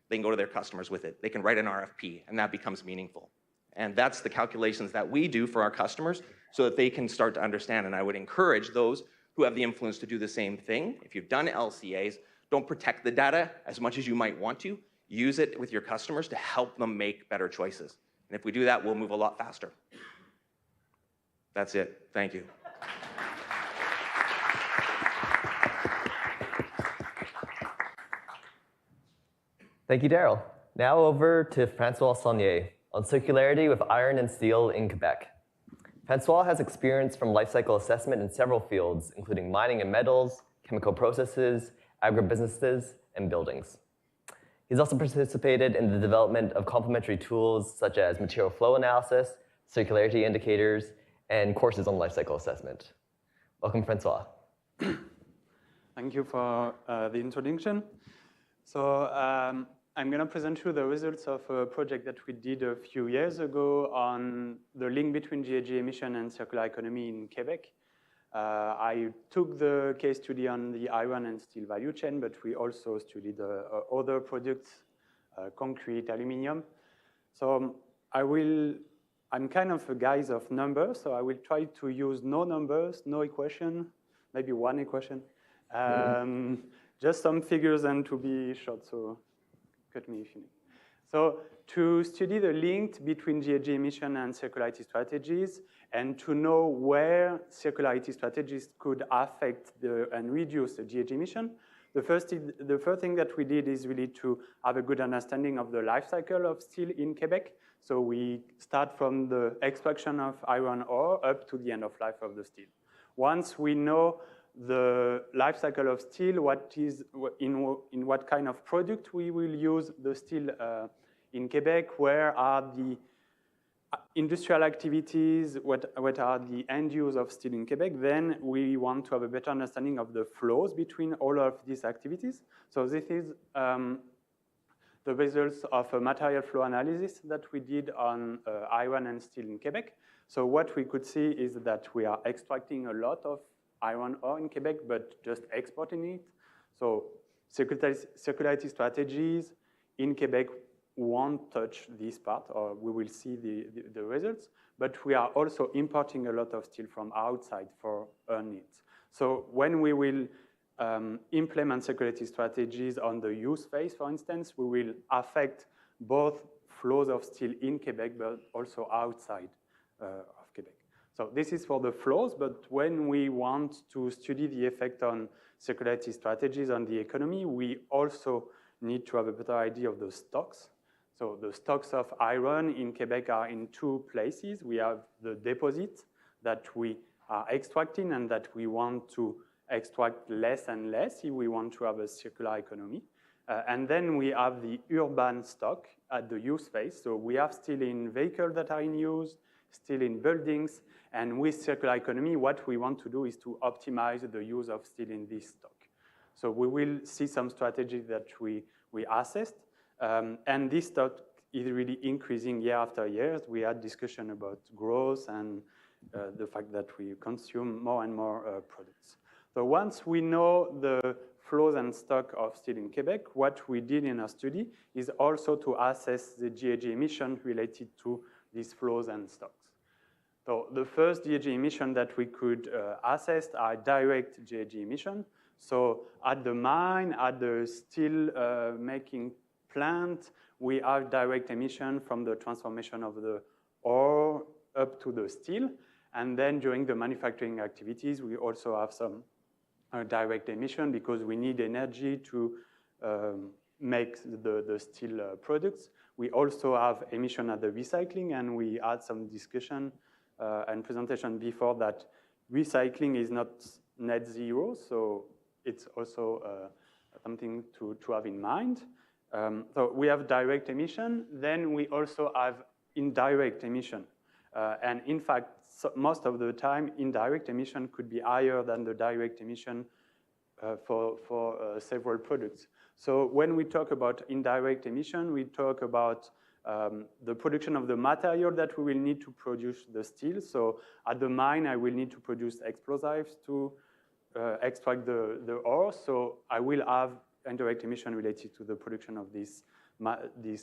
They can go to their customers with it. They can write an RFP, and that becomes meaningful. And that's the calculations that we do for our customers so that they can start to understand. And I would encourage those who have the influence to do the same thing. If you've done LCAs, don't protect the data as much as you might want to. Use it with your customers to help them make better choices. And if we do that, we'll move a lot faster. That's it. Thank you. Thank you, Darryl. Now over to François Saunie on circularity with iron and steel in Quebec. François has experience from life cycle assessment in several fields, including mining and metals, chemical processes, agribusinesses, and buildings. He's also participated in the development of complementary tools such as material flow analysis, circularity indicators, and courses on life cycle assessment. Welcome, François. Thank you for the introduction. So I'm going to present you the results of a project that we did a few years ago on the link between GHG emission and circular economy in Quebec. I took the case study on the iron and steel value chain, but we also studied other products, concrete, aluminium. So I'm kind of a guy of numbers, so I will try to use no numbers, no equation, maybe one equation, just some figures and to be short, so cut me if you need. So to study the link between GHG emission and circularity strategies, and to know where circularity strategies could affect and reduce the GHG emission, the first thing that we did is really to have a good understanding of the life cycle of steel in Quebec. So we start from the extraction of iron ore up to the end of life of the steel. Once we know the life cycle of steel, in what kind of product we will use the steel in Quebec, where are the industrial activities, what are the end use of steel in Quebec, then we want to have a better understanding of the flows between all of these activities. So this is the results of a material flow analysis that we did on iron and steel in Quebec. So what we could see is that we are extracting a lot of iron ore in Quebec, but just exporting it. So circularity strategies in Quebec won't touch this part, or we will see the results, but we are also importing a lot of steel from outside for our needs. So when we will implement circularity strategies on the use phase, for instance, we will affect both flows of steel in Quebec, but also outside of Quebec. So this is for the flows, but when we want to study the effect on circularity strategies on the economy, we also need to have a better idea of the stocks. So the stocks of iron in Quebec are in 2 places. We have the deposit that we are extracting and that we want to extract less and less if we want to have a circular economy. And then we have the urban stock at the use phase. So we have still in vehicles that are in use, still in buildings, and with circular economy, what we want to do is to optimize the use of steel in this stock. So we will see some strategies that we assessed. And this stock is really increasing year after year. We had discussion about growth and the fact that we consume more and more products. So once we know the flows and stock of steel in Quebec, what we did in our study is also to assess the GHG emission related to these flows and stocks. So the first GHG emission that we could assess are direct GHG emission. So at the mine, at the steel making plant, we have direct emission from the transformation of the ore up to the steel. And then during the manufacturing activities, we also have some direct emission because we need energy to make the steel products. We also have emission at the recycling, and we had some discussion and presentation before that recycling is not net zero, so it's also something to have in mind. So we have direct emission, then we also have indirect emission. And in fact, most of the time, indirect emission could be higher than the direct emission for several products. So when we talk about indirect emission, we talk about the production of the material that we will need to produce the steel. So at the mine, I will need to produce explosives to extract the ore. So I will have indirect emission related to the production of these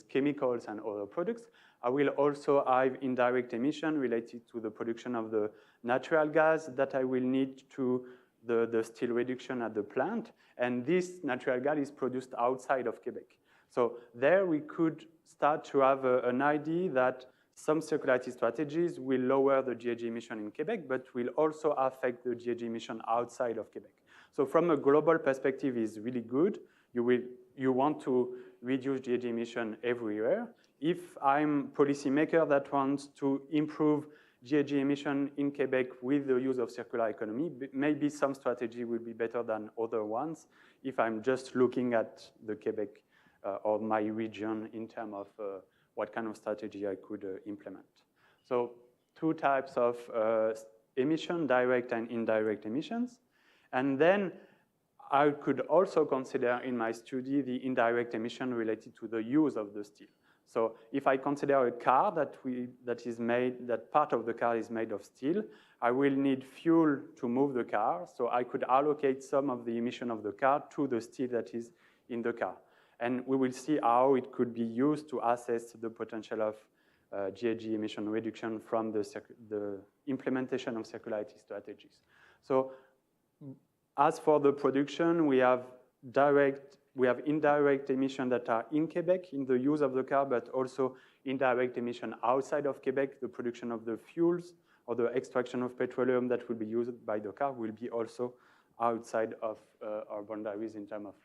chemicals and other products. I will also have indirect emission related to the production of the natural gas that I will need to the steel reduction at the plant. And this natural gas is produced outside of Quebec. So there we could start to have an idea that some circularity strategies will lower the GHG emission in Quebec, but will also affect the GHG emission outside of Quebec. So from a global perspective is really good. You want to reduce GHG emission everywhere. If I'm a policymaker that wants to improve GHG emission in Quebec with the use of circular economy, maybe some strategy will be better than other ones if I'm just looking at the Quebec or my region in terms of what kind of strategy I could implement. So two types of emission, direct and indirect emissions. And then I could also consider in my study the indirect emission related to the use of the steel. So if I consider a car that part of the car is made of steel, I will need fuel to move the car. So I could allocate some of the emission of the car to the steel that is in the car. And we will see how it could be used to assess the potential of GHG emission reduction from the implementation of circularity strategies. So as for the production, we have indirect emission that are in Quebec in the use of the car, but also indirect emission outside of Quebec. The production of the fuels or the extraction of petroleum that will be used by the car will be also outside of our boundaries in terms of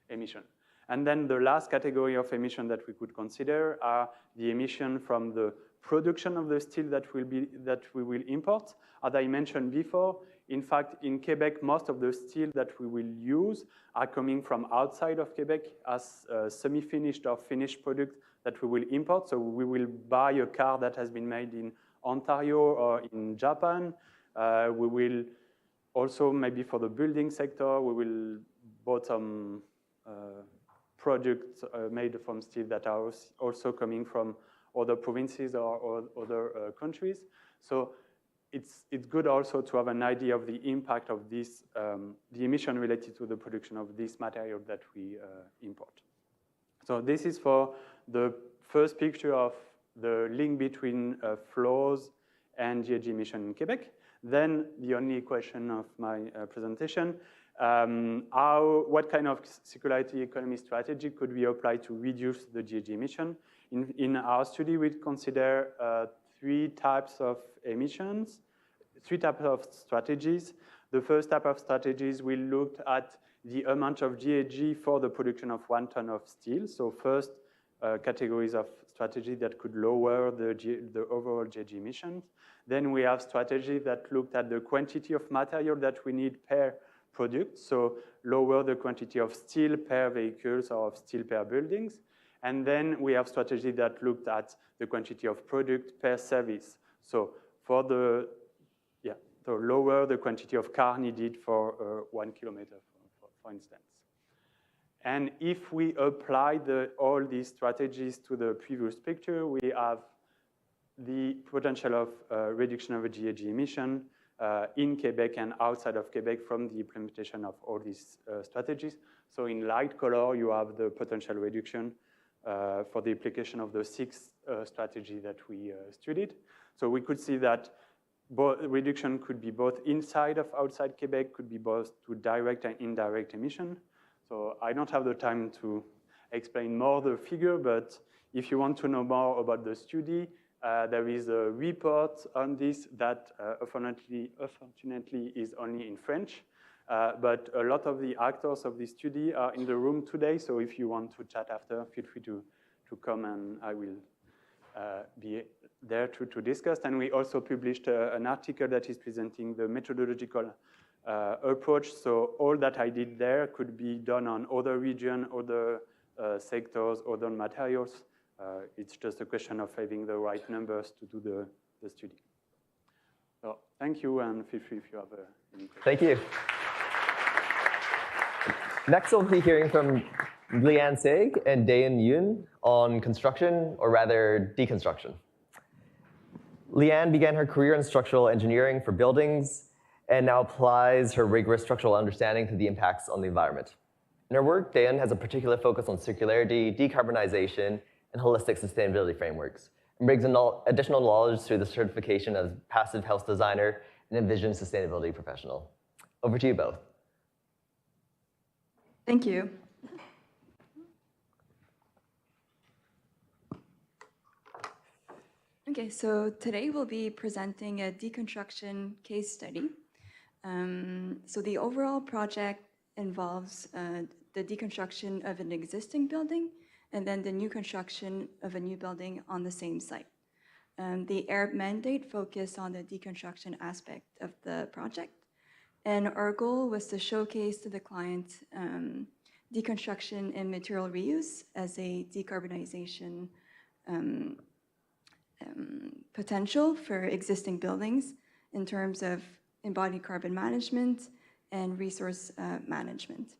emission. And then the last category of emission that we could consider are the emission from the production of the steel that we will import. As I mentioned before, in fact, in Quebec, most of the steel that we will use are coming from outside of Quebec as semi-finished or finished product that we will import. So we will buy a car that has been made in Ontario or in Japan. We will also, maybe for the building sector, we will buy some products made from steel that are also coming from other provinces or other countries. So it's good also to have an idea of the impact of this, the emission related to the production of this material that we import. So this is for the first picture of the link between flows and GHG emission in Quebec. Then the only question of my presentation, what kind of circularity economy strategy could we apply to reduce the GHG emission? In our study, we consider three types of emissions, three types of strategies. The first type of strategies, we looked at the amount of GHG for the production of 1 ton of steel. So first, categories of strategy that could lower the overall GHG emissions. Then we have strategy that looked at the quantity of material that we need per product. So lower the quantity of steel per vehicles or of steel per buildings. And then we have strategy that looked at the quantity of product per service. So for so lower the quantity of car needed for 1 kilometer, for instance. And if we apply all these strategies to the previous picture, we have the potential of reduction of GHG emission in Quebec and outside of Quebec from the implementation of all these strategies. So in light color, you have the potential reduction for the application of the 6 strategy that we studied. So we could see that reduction could be both inside of outside Quebec, could be both to direct and indirect emission. So I don't have the time to explain more the figure, but if you want to know more about the study, there is a report on this that unfortunately is only in French. But a lot of the actors of this study are in the room today, so if you want to chat after, feel free to come and I will be there to discuss. And we also published an article that is presenting the methodological approach. So all that I did there could be done on other regions, other sectors, other materials. It's just a question of having the right numbers to do the study. So thank you, and feel free if you have any questions. Thank you. Next, we'll be hearing from Sayegh and Daeun Yoon on construction, or rather deconstruction. Leanne began her career in structural engineering for buildings and now applies her rigorous structural understanding to the impacts on the environment. In her work, Daeun has a particular focus on circularity, decarbonization, and holistic sustainability frameworks, and brings additional knowledge through the certification as passive house designer and envision sustainability professional. Over to you both. Thank you. Okay, so today we'll be presenting a deconstruction case study. So the overall project involves the deconstruction of an existing building and then the new construction of a new building on the same site. The Arup mandate focused on the deconstruction aspect of the project. And our goal was to showcase to the client deconstruction and material reuse as a decarbonization potential for existing buildings in terms of embodied carbon management and resource management.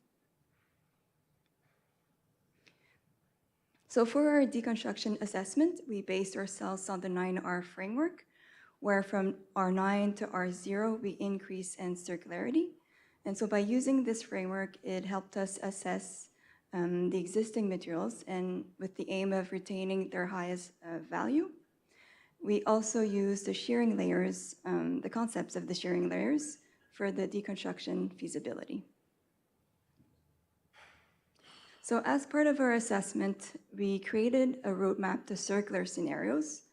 So for our deconstruction assessment, we based ourselves on the 9R framework, where from R9 to R0, we increase in circularity. And so by using this framework, it helped us assess the existing materials and with the aim of retaining their highest value. We also used the shearing layers, the concepts of the shearing layers for the deconstruction feasibility. So as part of our assessment, we created a roadmap to circular scenarios.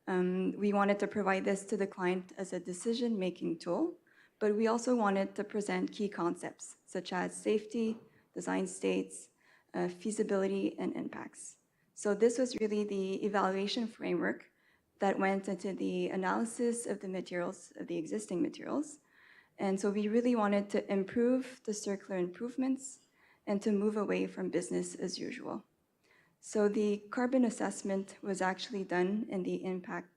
We wanted to provide this to the client as a decision-making tool, but we also wanted to present key concepts such as safety, design states, feasibility, and impacts. So this was really the evaluation framework that went into the analysis of the materials, of the existing materials. And so we really wanted to improve the circular improvements and to move away from business as usual. So the carbon assessment was actually done in the impact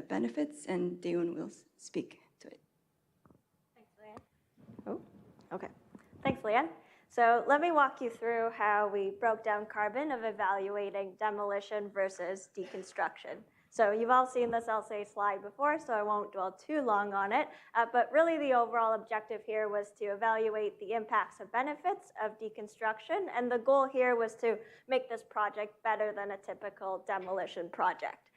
benefits, and Daeun will speak to it. Thanks, Leanne. Oh, okay. Thanks, Leanne. So let me walk you through how we broke down carbon of evaluating demolition versus deconstruction. So you've all seen this LSA slide before, so I won't dwell too long on it. But really the overall objective here was to evaluate the impacts and benefits of deconstruction. And the goal here was to make this project better than a typical demolition project.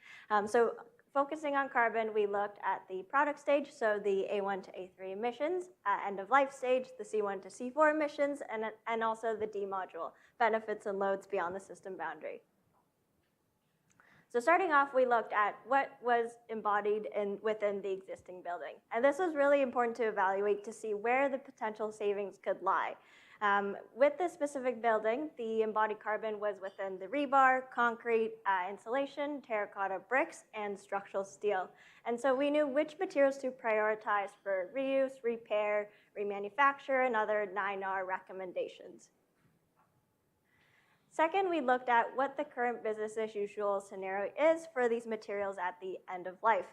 So focusing on carbon, we looked at the product stage, so the A1 to A3 emissions, end of life stage, the C1 to C4 emissions, and also the D module, benefits and loads beyond the system boundary. So starting off, we looked at what was embodied within the existing building. And this was really important to evaluate to see where the potential savings could lie. With this specific building, the embodied carbon was within the rebar, concrete, insulation, terracotta bricks, and structural steel. And so we knew which materials to prioritize for reuse, repair, remanufacture, and other 9R recommendations. Second, we looked at what the current business as usual scenario is for these materials at the end of life.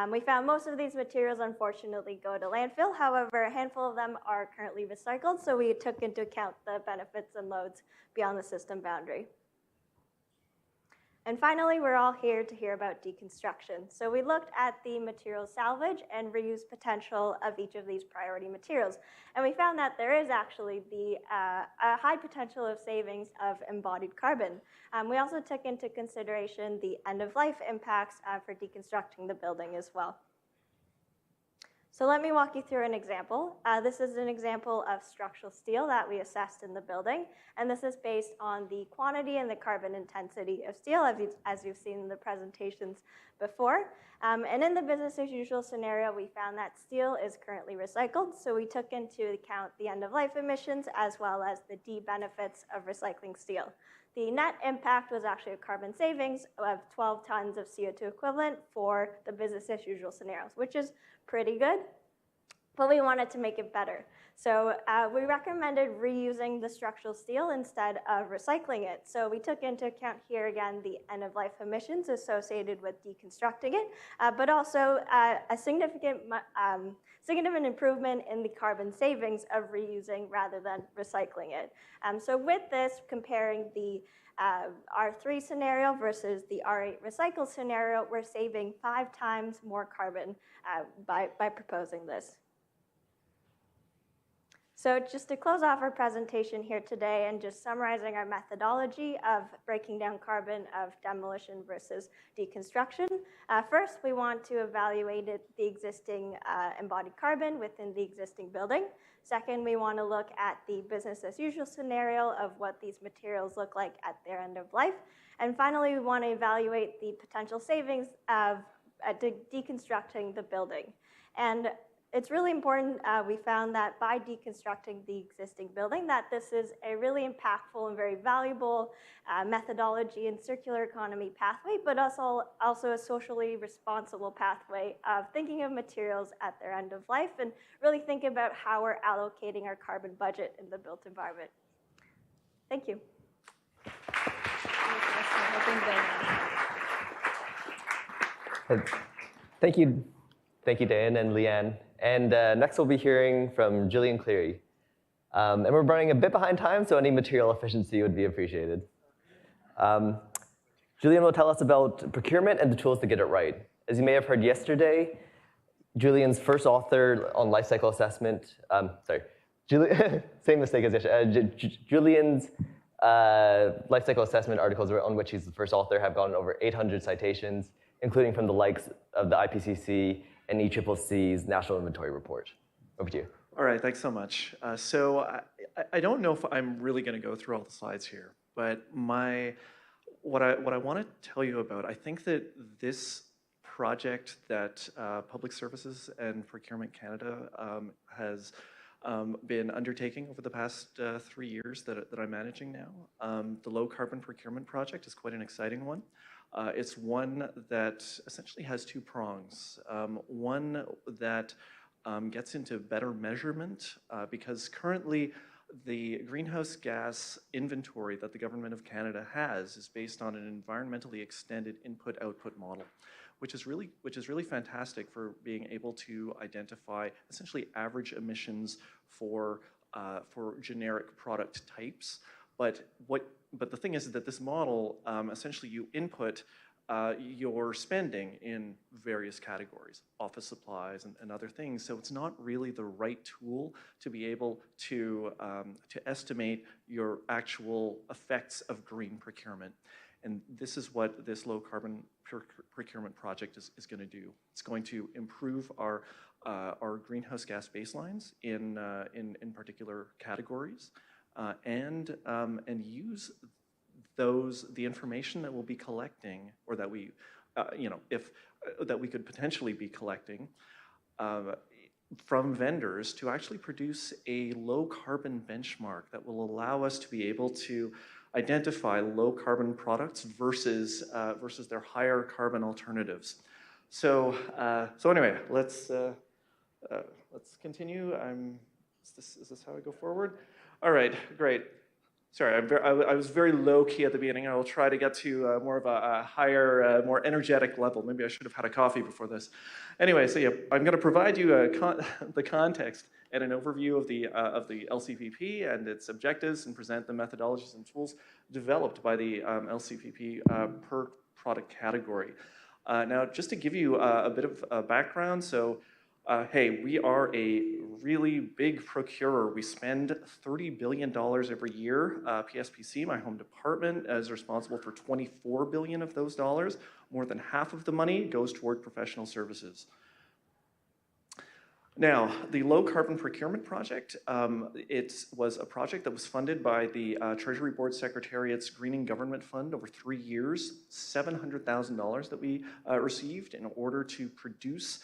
We found most of these materials unfortunately go to landfill. However, a handful of them are currently recycled, so we took into account the benefits and loads beyond the system boundary. And finally, we're all here to hear about deconstruction. So we looked at the material salvage and reuse potential of each of these priority materials. And we found that there is actually a high potential of savings of embodied carbon. We also took into consideration the end-of-life impacts for deconstructing the building as well. So let me walk you through an example. This is an example of structural steel that we assessed in the building, and this is based on the quantity and the carbon intensity of steel, as you've seen in the presentations before. And in the business as usual scenario, we found that steel is currently recycled, so we took into account the end-of-life emissions as well as the benefits of recycling steel. The net impact was actually a carbon savings of 12 tons of CO2 equivalent for the business as usual scenarios, which is pretty good, but we wanted to make it better. So we recommended reusing the structural steel instead of recycling it. So we took into account here again the end-of-life emissions associated with deconstructing it, but also a significant improvement in the carbon savings of reusing rather than recycling it. So with this, comparing the R3 scenario versus the R8 recycle scenario, we're saving 5 times more carbon by proposing this. So just to close off our presentation here today and just summarizing our methodology of breaking down carbon of demolition versus deconstruction. First, we want to evaluate the existing embodied carbon within the existing building. Second, we want to look at the business as usual scenario of what these materials look like at their end of life. And finally, we want to evaluate the potential savings of deconstructing the building. And it's really important, we found that by deconstructing the existing building, that this is a really impactful and very valuable methodology and circular economy pathway, but also a socially responsible pathway of thinking of materials at their end of life and really think about how we're allocating our carbon budget in the built environment. Thank you. Thank you, Daeun and Leanne. And next we'll be hearing from Julian Cleary. And we're running a bit behind time, so any material efficiency would be appreciated. Julian will tell us about procurement and the tools to get it right. As you may have heard yesterday, Julian's first author on life cycle assessment, same mistake as yesterday. Julian's life cycle assessment articles on which he's the first author have gotten over 800 citations, including from the likes of the IPCC and ECCC's National Inventory Report. Over to you. All right, thanks so much. So I don't know if I'm really going to go through all the slides here, but what I want to tell you about, I think that this project that Public Services and Procurement Canada has been undertaking over the past 3 years that I'm managing now. The Low Carbon Procurement Project is quite an exciting one. It's one that essentially has 2 prongs. One that gets into better measurement because currently the greenhouse gas inventory that the Government of Canada has is based on an environmentally extended input-output model, which is really fantastic for being able to identify essentially average emissions for generic product types. But the thing is that this model, essentially you input your spending in various categories, office supplies and other things. So it's not really the right tool to be able to estimate your actual effects of green procurement. And this is what this low carbon procurement project is going to do. It's going to improve our greenhouse gas baselines in particular categories. And use the information that we'll be collecting, or that we, that we could potentially be collecting from vendors to actually produce a low carbon benchmark that will allow us to be able to identify low carbon products versus their higher carbon alternatives. So anyway, let's continue. Is this how I go forward? All right, great. Sorry, I was very low key at the beginning. I will try to get to more of a higher, more energetic level. Maybe I should have had a coffee before this. Anyway, so yeah, I'm going to provide you the context and an overview of the LCPP and its objectives, and present the methodologies and tools developed by the LCPP per product category. Now, just to give you a bit of background, so hey, we are a really big procurer. We spend $30 billion every year. PSPC, my home department, is responsible for $24 billion of those dollars. More than half of the money goes toward professional services. Now, the low carbon procurement project, it was a project that was funded by the Treasury Board Secretariat's Greening Government Fund over 3 years, $700,000 that we received in order to produce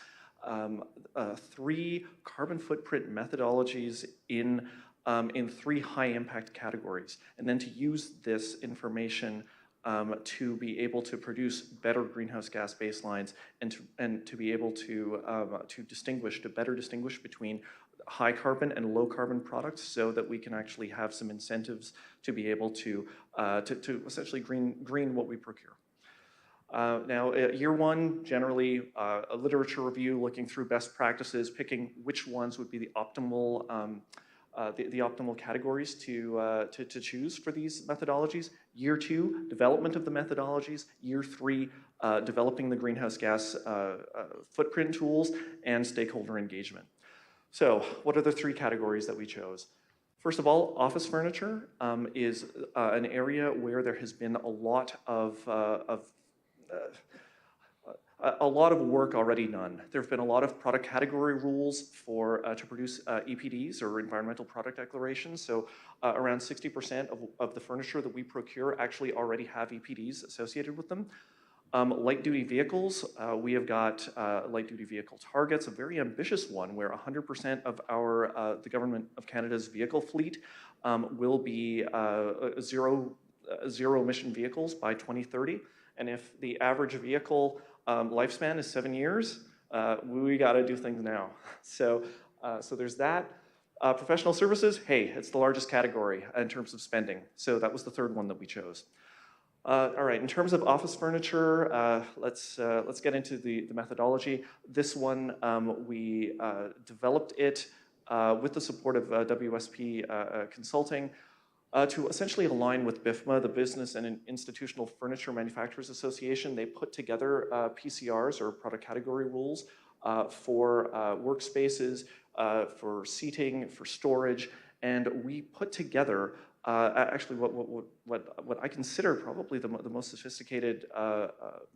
3 carbon footprint methodologies in 3 high impact categories, and then to use this information to be able to produce better greenhouse gas baselines and to be able to better distinguish between high carbon and low carbon products, so that we can actually have some incentives to be able to essentially green what we procure. Now, year 1, generally a literature review, looking through best practices, picking which ones would be the optimal the optimal categories to choose for these methodologies. Year 2, development of the methodologies. Year 3, developing the greenhouse gas footprint tools and stakeholder engagement. So what are the 3 categories that we chose? First of all, office furniture is an area where there has been a lot of work already done. There have been a lot of product category rules to produce EPDs, or environmental product declarations. So around 60% of the furniture that we procure actually already have EPDs associated with them. Light duty vehicles, we have got light duty vehicle targets, a very ambitious one where 100% of the Government of Canada's vehicle fleet will be zero emission vehicles by 2030. And if the average vehicle lifespan is 7 years, we got to do things now. So there's that. Professional services, hey, it's the largest category in terms of spending. So that was the 3rd one that we chose. All right, in terms of office furniture, let's get into the methodology. This one, we developed it with the support of WSP Consulting, to essentially align with BIFMA, the Business and Institutional Furniture Manufacturers Association. They put together PCRs, or product category rules, for workspaces, for seating, for storage, and we put together actually what I consider probably the most sophisticated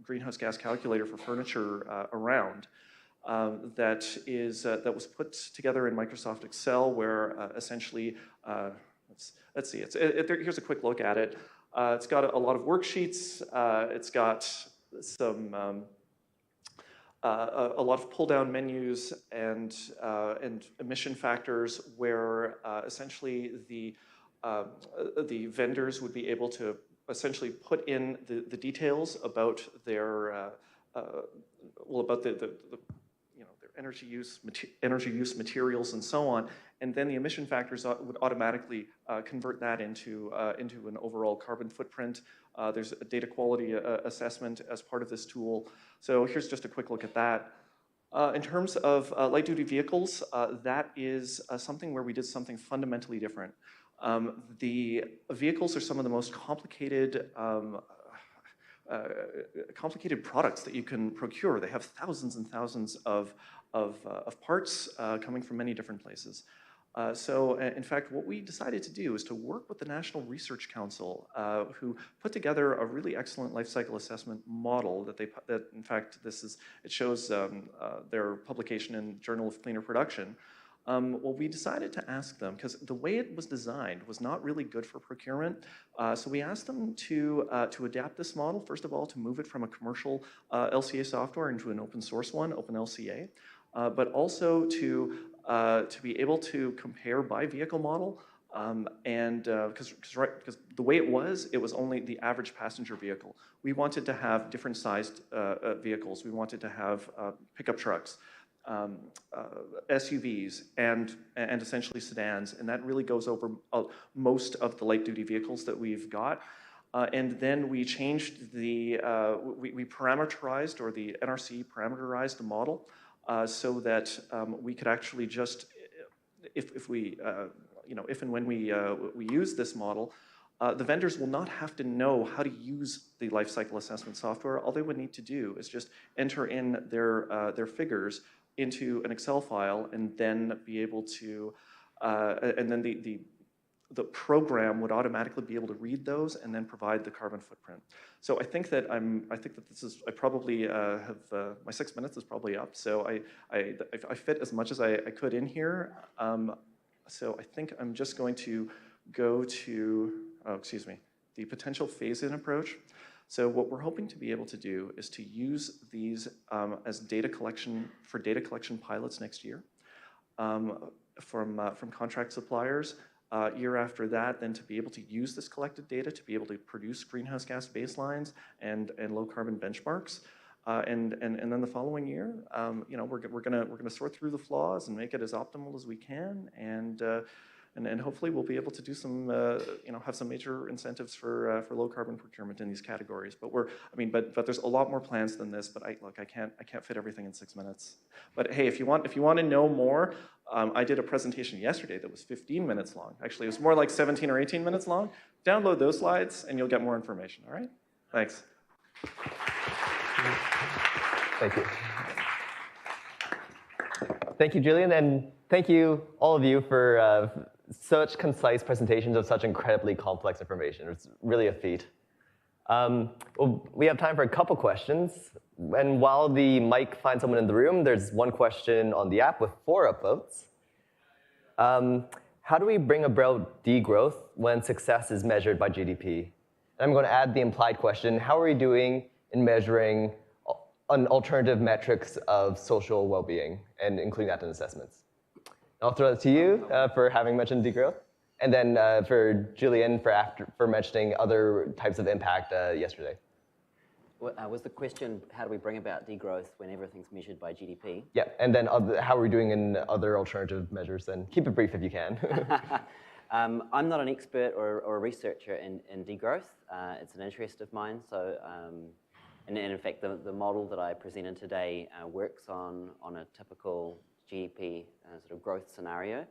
greenhouse gas calculator for furniture around. That was put together in Microsoft Excel, where essentially let's see. Here's a quick look at it. It's got a lot of worksheets. It's got some a lot of pull-down menus and emission factors, where essentially the vendors would be able to essentially put in the details about their about the their energy use materials and so on, and then the emission factors would automatically convert that into an overall carbon footprint. There's a data quality assessment as part of this tool. So here's just a quick look at that. In terms of light-duty vehicles, that is something where we did something fundamentally different. The vehicles are some of the most complicated products that you can procure. They have thousands and thousands of parts coming from many different places. So in fact, what we decided to do is to work with the National Research Council, who put together a really excellent life cycle assessment model that in fact, it shows their publication in Journal of Cleaner Production. Well, we decided to ask them, because the way it was designed was not really good for procurement. So we asked them to adapt this model, first of all, to move it from a commercial LCA software into an open source one, OpenLCA, but also to be able to compare by vehicle model, and because the way it was only the average passenger vehicle. We wanted to have different sized vehicles. We wanted to have pickup trucks, SUVs, and essentially sedans, and that really goes over most of the light-duty vehicles that we've got. And then we changed we parameterized, or the NRC parameterized the model, so that we could actually just, if and when we use this model, the vendors will not have to know how to use the life cycle assessment software. All they would need to do is just enter in their figures into an Excel file, and then be able to, and then the the program would automatically be able to read those and then provide the carbon footprint. So I think that this is, I probably have, my 6 minutes is probably up, so I fit as much as I could in here. So I think I'm just going to go to, the potential phase-in approach. So what we're hoping to be able to do is to use these as data collection pilots next year from contract suppliers. Year after that, then to be able to use this collected data to be able to produce greenhouse gas baselines and low carbon benchmarks. And then the following year, we're gonna sort through the flaws and make it as optimal as we can, and hopefully we'll be able to do some, have some major incentives for low carbon procurement in these categories. But but there's a lot more plans than this. But I can't fit everything in 6 minutes. But hey, if you want to know more, I did a presentation yesterday that was 15 minutes long. Actually, it was more like 17 or 18 minutes long. Download those slides, and you'll get more information. All right? Thanks. Thank you. Thank you, Julian, and thank you, all of you, for such concise presentations of such incredibly complex information. It's really a feat. Well, we have time for a couple questions. And while the mic finds someone in the room, there's one question on the app with 4 upvotes. How do we bring about degrowth when success is measured by GDP? And I'm going to add the implied question, how are we doing in measuring alternative metrics of social well-being and including that in assessments? I'll throw it to you for having mentioned degrowth, and then for Julian for mentioning other types of impact yesterday. Was the question, how do we bring about degrowth when everything's measured by GDP? Yeah, and then how are we doing in other alternative measures? And keep it brief if you can. I'm not an expert or a researcher in degrowth. It's an interest of mine. So, and in fact, the model that I presented today works on a typical GDP sort of growth scenario.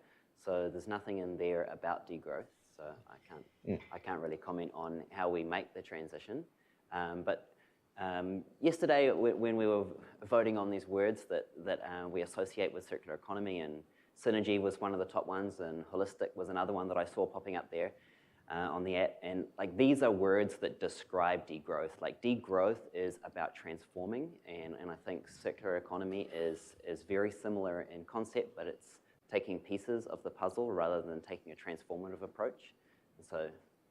So there's nothing in there about degrowth. So I can't really comment on how we make the transition. But yesterday, when we were voting on these words that we associate with circular economy, and synergy was one of the top ones, and holistic was another one that I saw popping up there on the app. And like, these are words that describe degrowth. Like, degrowth is about transforming, and I think circular economy is very similar in concept, but it's taking pieces of the puzzle rather than taking a transformative approach. And so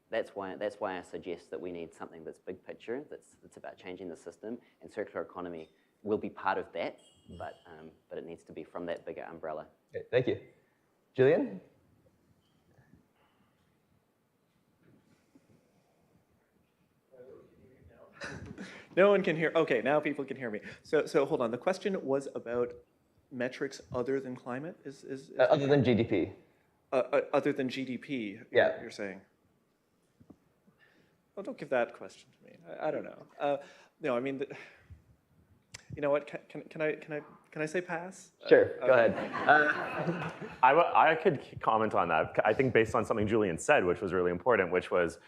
that's why I suggest that we need something that's big picture, that's about changing the system, and circular economy will be part of that, but it needs to be from that bigger umbrella. Okay, thank you. Julian? No one can hear. Okay, now people can hear me. So hold on. The question was about metrics other than climate. Other than GDP. Other than GDP. Yeah. You're saying. Well, don't give that question to me. I don't know. No, I mean, you know what? Can I say pass? Sure. Go ahead. I could comment on that. I think based on something Julian said, which was really important, which was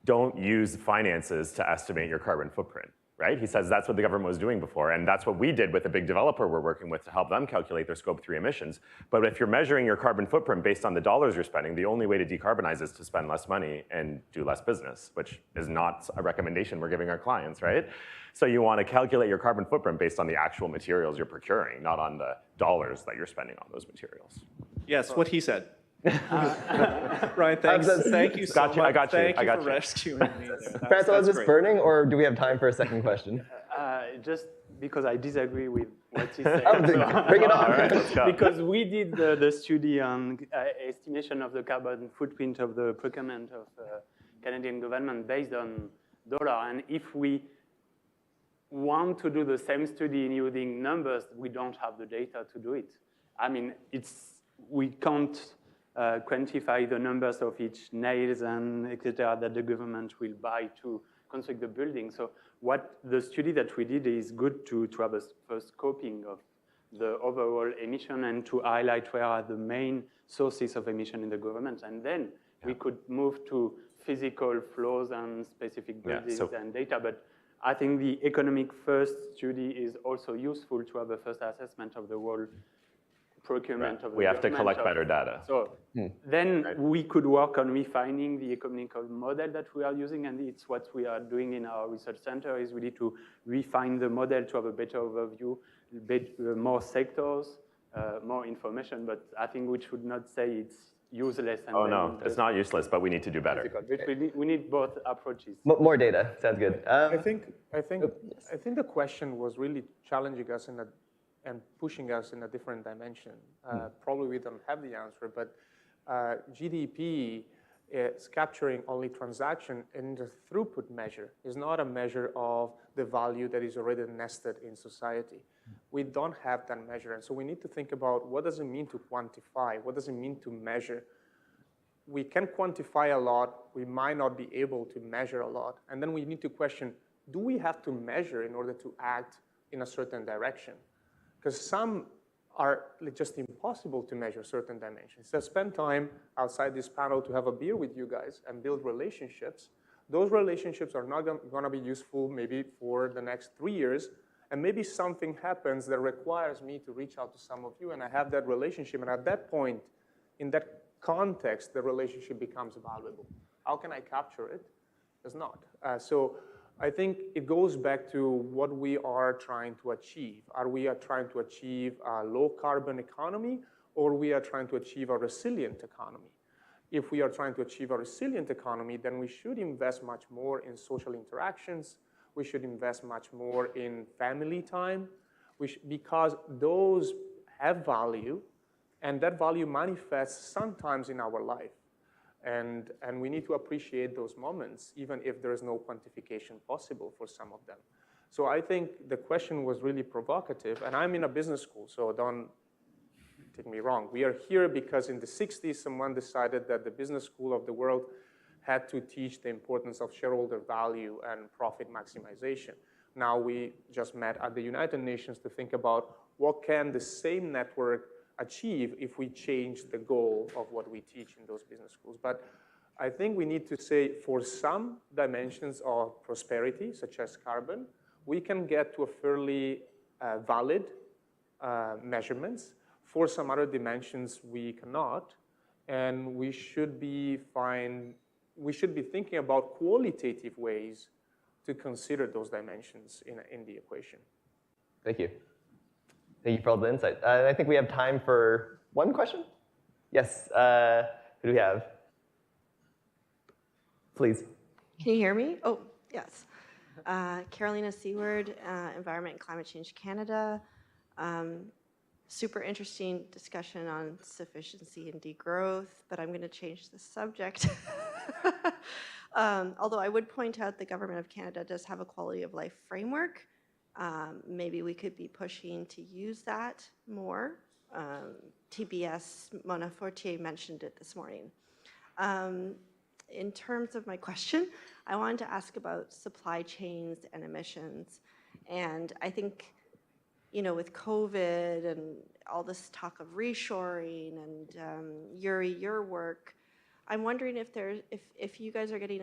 don't use finances to estimate your carbon footprint. Right? He says that's what the government was doing before, and that's what we did with a big developer we're working with to help them calculate their Scope 3 emissions. But if you're measuring your carbon footprint based on the dollars you're spending, the only way to decarbonize is to spend less money and do less business, which is not a recommendation we're giving our clients, right? So you want to calculate your carbon footprint based on the actual materials you're procuring, not on the dollars that you're spending on those materials. Yes, what he said. Ryan, thanks. Thank you so much. I got you. Thank you for rescuing me. François, is this burning, or do we have time for a second question? Just because I disagree with what he said. Bring it on. Right, because we did the study on estimation of the carbon footprint of the procurement of Canadian government based on dollar. And if we want to do the same study using numbers, we don't have the data to do it. I mean, we can't quantify the numbers of each nails and et cetera that the government will buy to construct the building. So what the study that we did is good to have a first scoping of the overall emission and to highlight where are the main sources of emission in the government. And then we could move to physical flows and specific buildings and data. But I think the economic first study is also useful to have a first assessment of the whole procurement of the We have to collect government better data. So then we could work on refining the economical model that we are using, and it's what we are doing in our research center, is really to refine the model to have a better overview, more sectors, more information, but I think we should not say it's useless. And oh no, it's not useless, but we need to do better. We need both approaches. More data, sounds good. I think the question was really challenging us and pushing us in a different dimension. Probably we don't have the answer, but GDP is capturing only transaction in the throughput measure. It's not a measure of the value that is already nested in society. We don't have that measure, and so we need to think about what does it mean to quantify? What does it mean to measure? We can quantify a lot. We might not be able to measure a lot, and then we need to question, do we have to measure in order to act in a certain direction? Because some are just impossible to measure certain dimensions. So spend time outside this panel to have a beer with you guys and build relationships. Those relationships are not going to be useful maybe for the next 3 years, and maybe something happens that requires me to reach out to some of you, and I have that relationship, and at that point, in that context, the relationship becomes valuable. How can I capture it? It's not. So I think it goes back to what we are trying to achieve. Are we trying to achieve a low-carbon economy, or we are trying to achieve a resilient economy? If we are trying to achieve a resilient economy, then we should invest much more in social interactions. We should invest much more in family time, because those have value, and that value manifests sometimes in our life. And we need to appreciate those moments, even if there is no quantification possible for some of them. So I think the question was really provocative, and I'm in a business school, so don't take me wrong. We are here because in the 60s, someone decided that the business school of the world had to teach the importance of shareholder value and profit maximization. Now we just met at the United Nations to think about what can the same network achieve if we change the goal of what we teach in those business schools. But I think we need to say for some dimensions of prosperity, such as carbon, we can get to a fairly valid measurements. For some other dimensions, we cannot, and we should be thinking about qualitative ways to consider those dimensions in the equation. Thank you. Thank you for all the insight. I think we have time for one question. Yes, who do we have? Please. Can you hear me? Oh, yes. Carolina Seward, Environment and Climate Change Canada. Super interesting discussion on sufficiency and degrowth, but I'm going to change the subject. Although I would point out the Government of Canada does have a quality of life framework. Maybe we could be pushing to use that more. TBS, Mona Fortier mentioned it this morning. In terms of my question, I wanted to ask about supply chains and emissions. And I think, you know, with COVID and all this talk of reshoring and Yuri, your work, I'm wondering if you guys are getting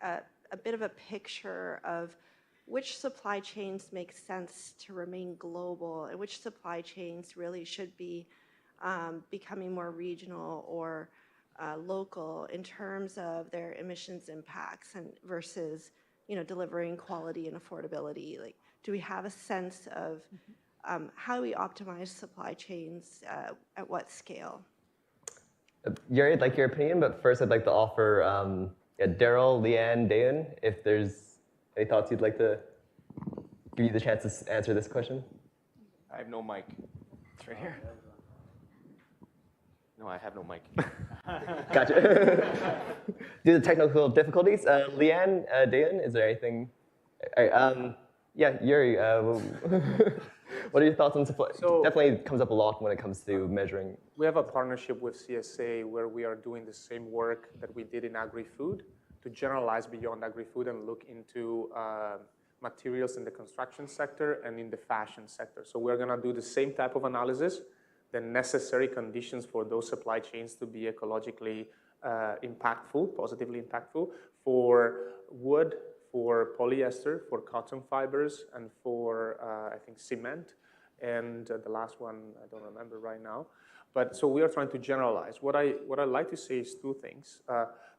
a bit of a picture of which supply chains make sense to remain global and which supply chains really should be becoming more regional or local in terms of their emissions impacts and versus, you know, delivering quality and affordability. Like, do we have a sense of how do we optimize supply chains at what scale? Yuri, I'd like your opinion, but first I'd like to offer Darryl, Leanne, Daeun, if there's any thoughts you'd like to give you the chance to answer this question. I have no mic. It's right here. No, I have no mic. Gotcha. Due to technical difficulties, Leanne, Daeun, is there anything? All right, yeah, Yuri, what are your thoughts on supply? So, definitely comes up a lot when it comes to measuring. We have a partnership with CSA where we are doing the same work that we did in agri-food to generalize beyond agri-food and look into materials in the construction sector and in the fashion sector. So we're going to do the same type of analysis, the necessary conditions for those supply chains to be ecologically impactful, positively impactful, for wood, for polyester, for cotton fibers, and for, I think, cement. and the last one I don't remember right now. But so we are trying to generalize. What I like to say is two things.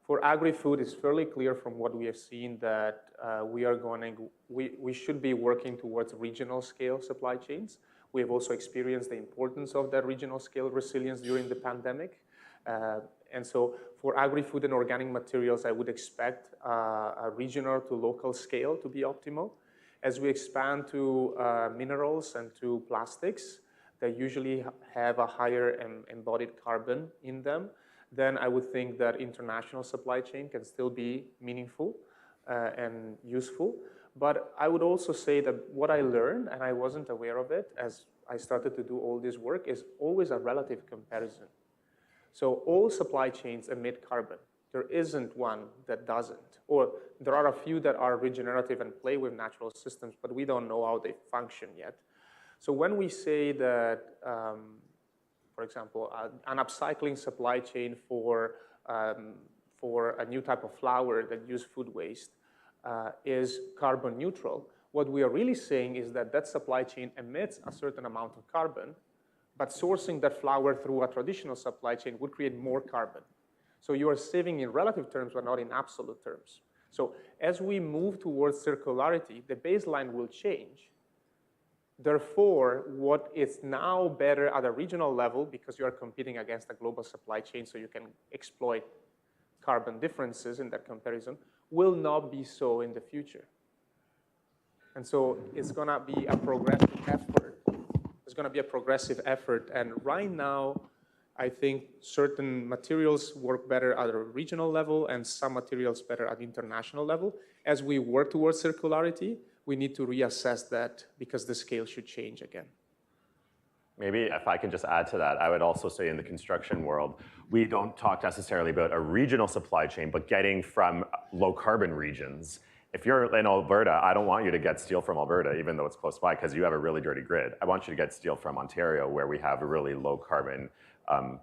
For agri-food, it's fairly clear from what we have seen that we should be working towards regional scale supply chains. We have also experienced the importance of that regional scale resilience during the pandemic. And so for agri-food and organic materials, I would expect a regional to local scale to be optimal. As we expand to minerals and to plastics, that usually have a higher embodied carbon in them, then I would think that international supply chain can still be meaningful and useful. But I would also say that what I learned, and I wasn't aware of it as I started to do all this work, is always a relative comparison. So all supply chains emit carbon. There isn't one that doesn't. Or there are a few that are regenerative and play with natural systems, but we don't know how they function yet. So when we say that, for example, an upcycling supply chain for a new type of flour that use food waste is carbon neutral, what we are really saying is that that supply chain emits a certain amount of carbon, but sourcing that flour through a traditional supply chain would create more carbon. So you are saving in relative terms, but not in absolute terms. So as we move towards circularity, the baseline will change. Therefore, what is now better at a regional level, because you are competing against a global supply chain, so you can exploit carbon differences in that comparison, will not be so in the future. And so it's going to be a progressive effort. It's going to be a progressive effort. And right now, I think certain materials work better at a regional level and some materials better at international level. As we work towards circularity, we need to reassess that because the scale should change again. Maybe if I can just add to that, I would also say in the construction world, we don't talk necessarily about a regional supply chain, but getting from low carbon regions. If you're in Alberta, I don't want you to get steel from Alberta, even though it's close by, because you have a really dirty grid. I want you to get steel from Ontario, where we have a really low carbon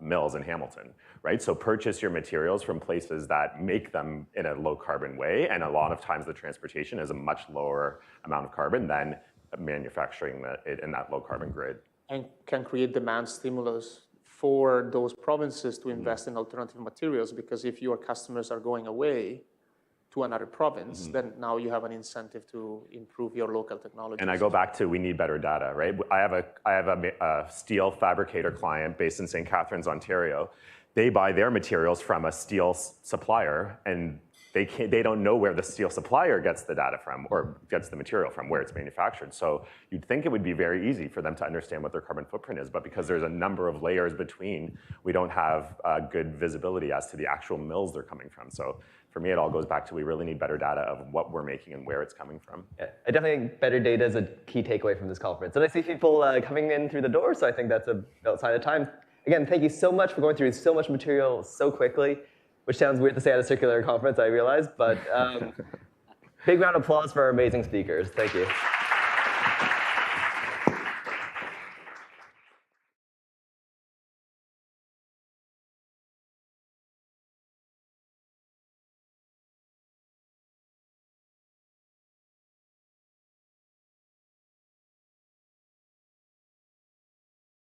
mills in Hamilton, right? So purchase your materials from places that make them in a low carbon way, and a lot of times the transportation is a much lower amount of carbon than manufacturing it in that low carbon grid. And can create demand stimulus for those provinces to invest in alternative materials, because if your customers are going away to another province, then now you have an incentive to improve your local technology. And I go back to, we need better data, right? I have a steel fabricator client based in St. Catharines, Ontario. They buy their materials from a steel supplier, and they don't know where the steel supplier gets the data from or gets the material from, where it's manufactured. So you'd think it would be very easy for them to understand what their carbon footprint is, but because there's a number of layers between, we don't have good visibility as to the actual mills they're coming from. So for me, it all goes back to, we really need better data of what we're making and where it's coming from. Yeah, I definitely think better data is a key takeaway from this conference. And I see people coming in through the door, so I think that's about sign of time. Again, thank you so much for going through so much material so quickly, which sounds weird to say at a circular conference, I realize, but big round of applause for our amazing speakers. Thank you.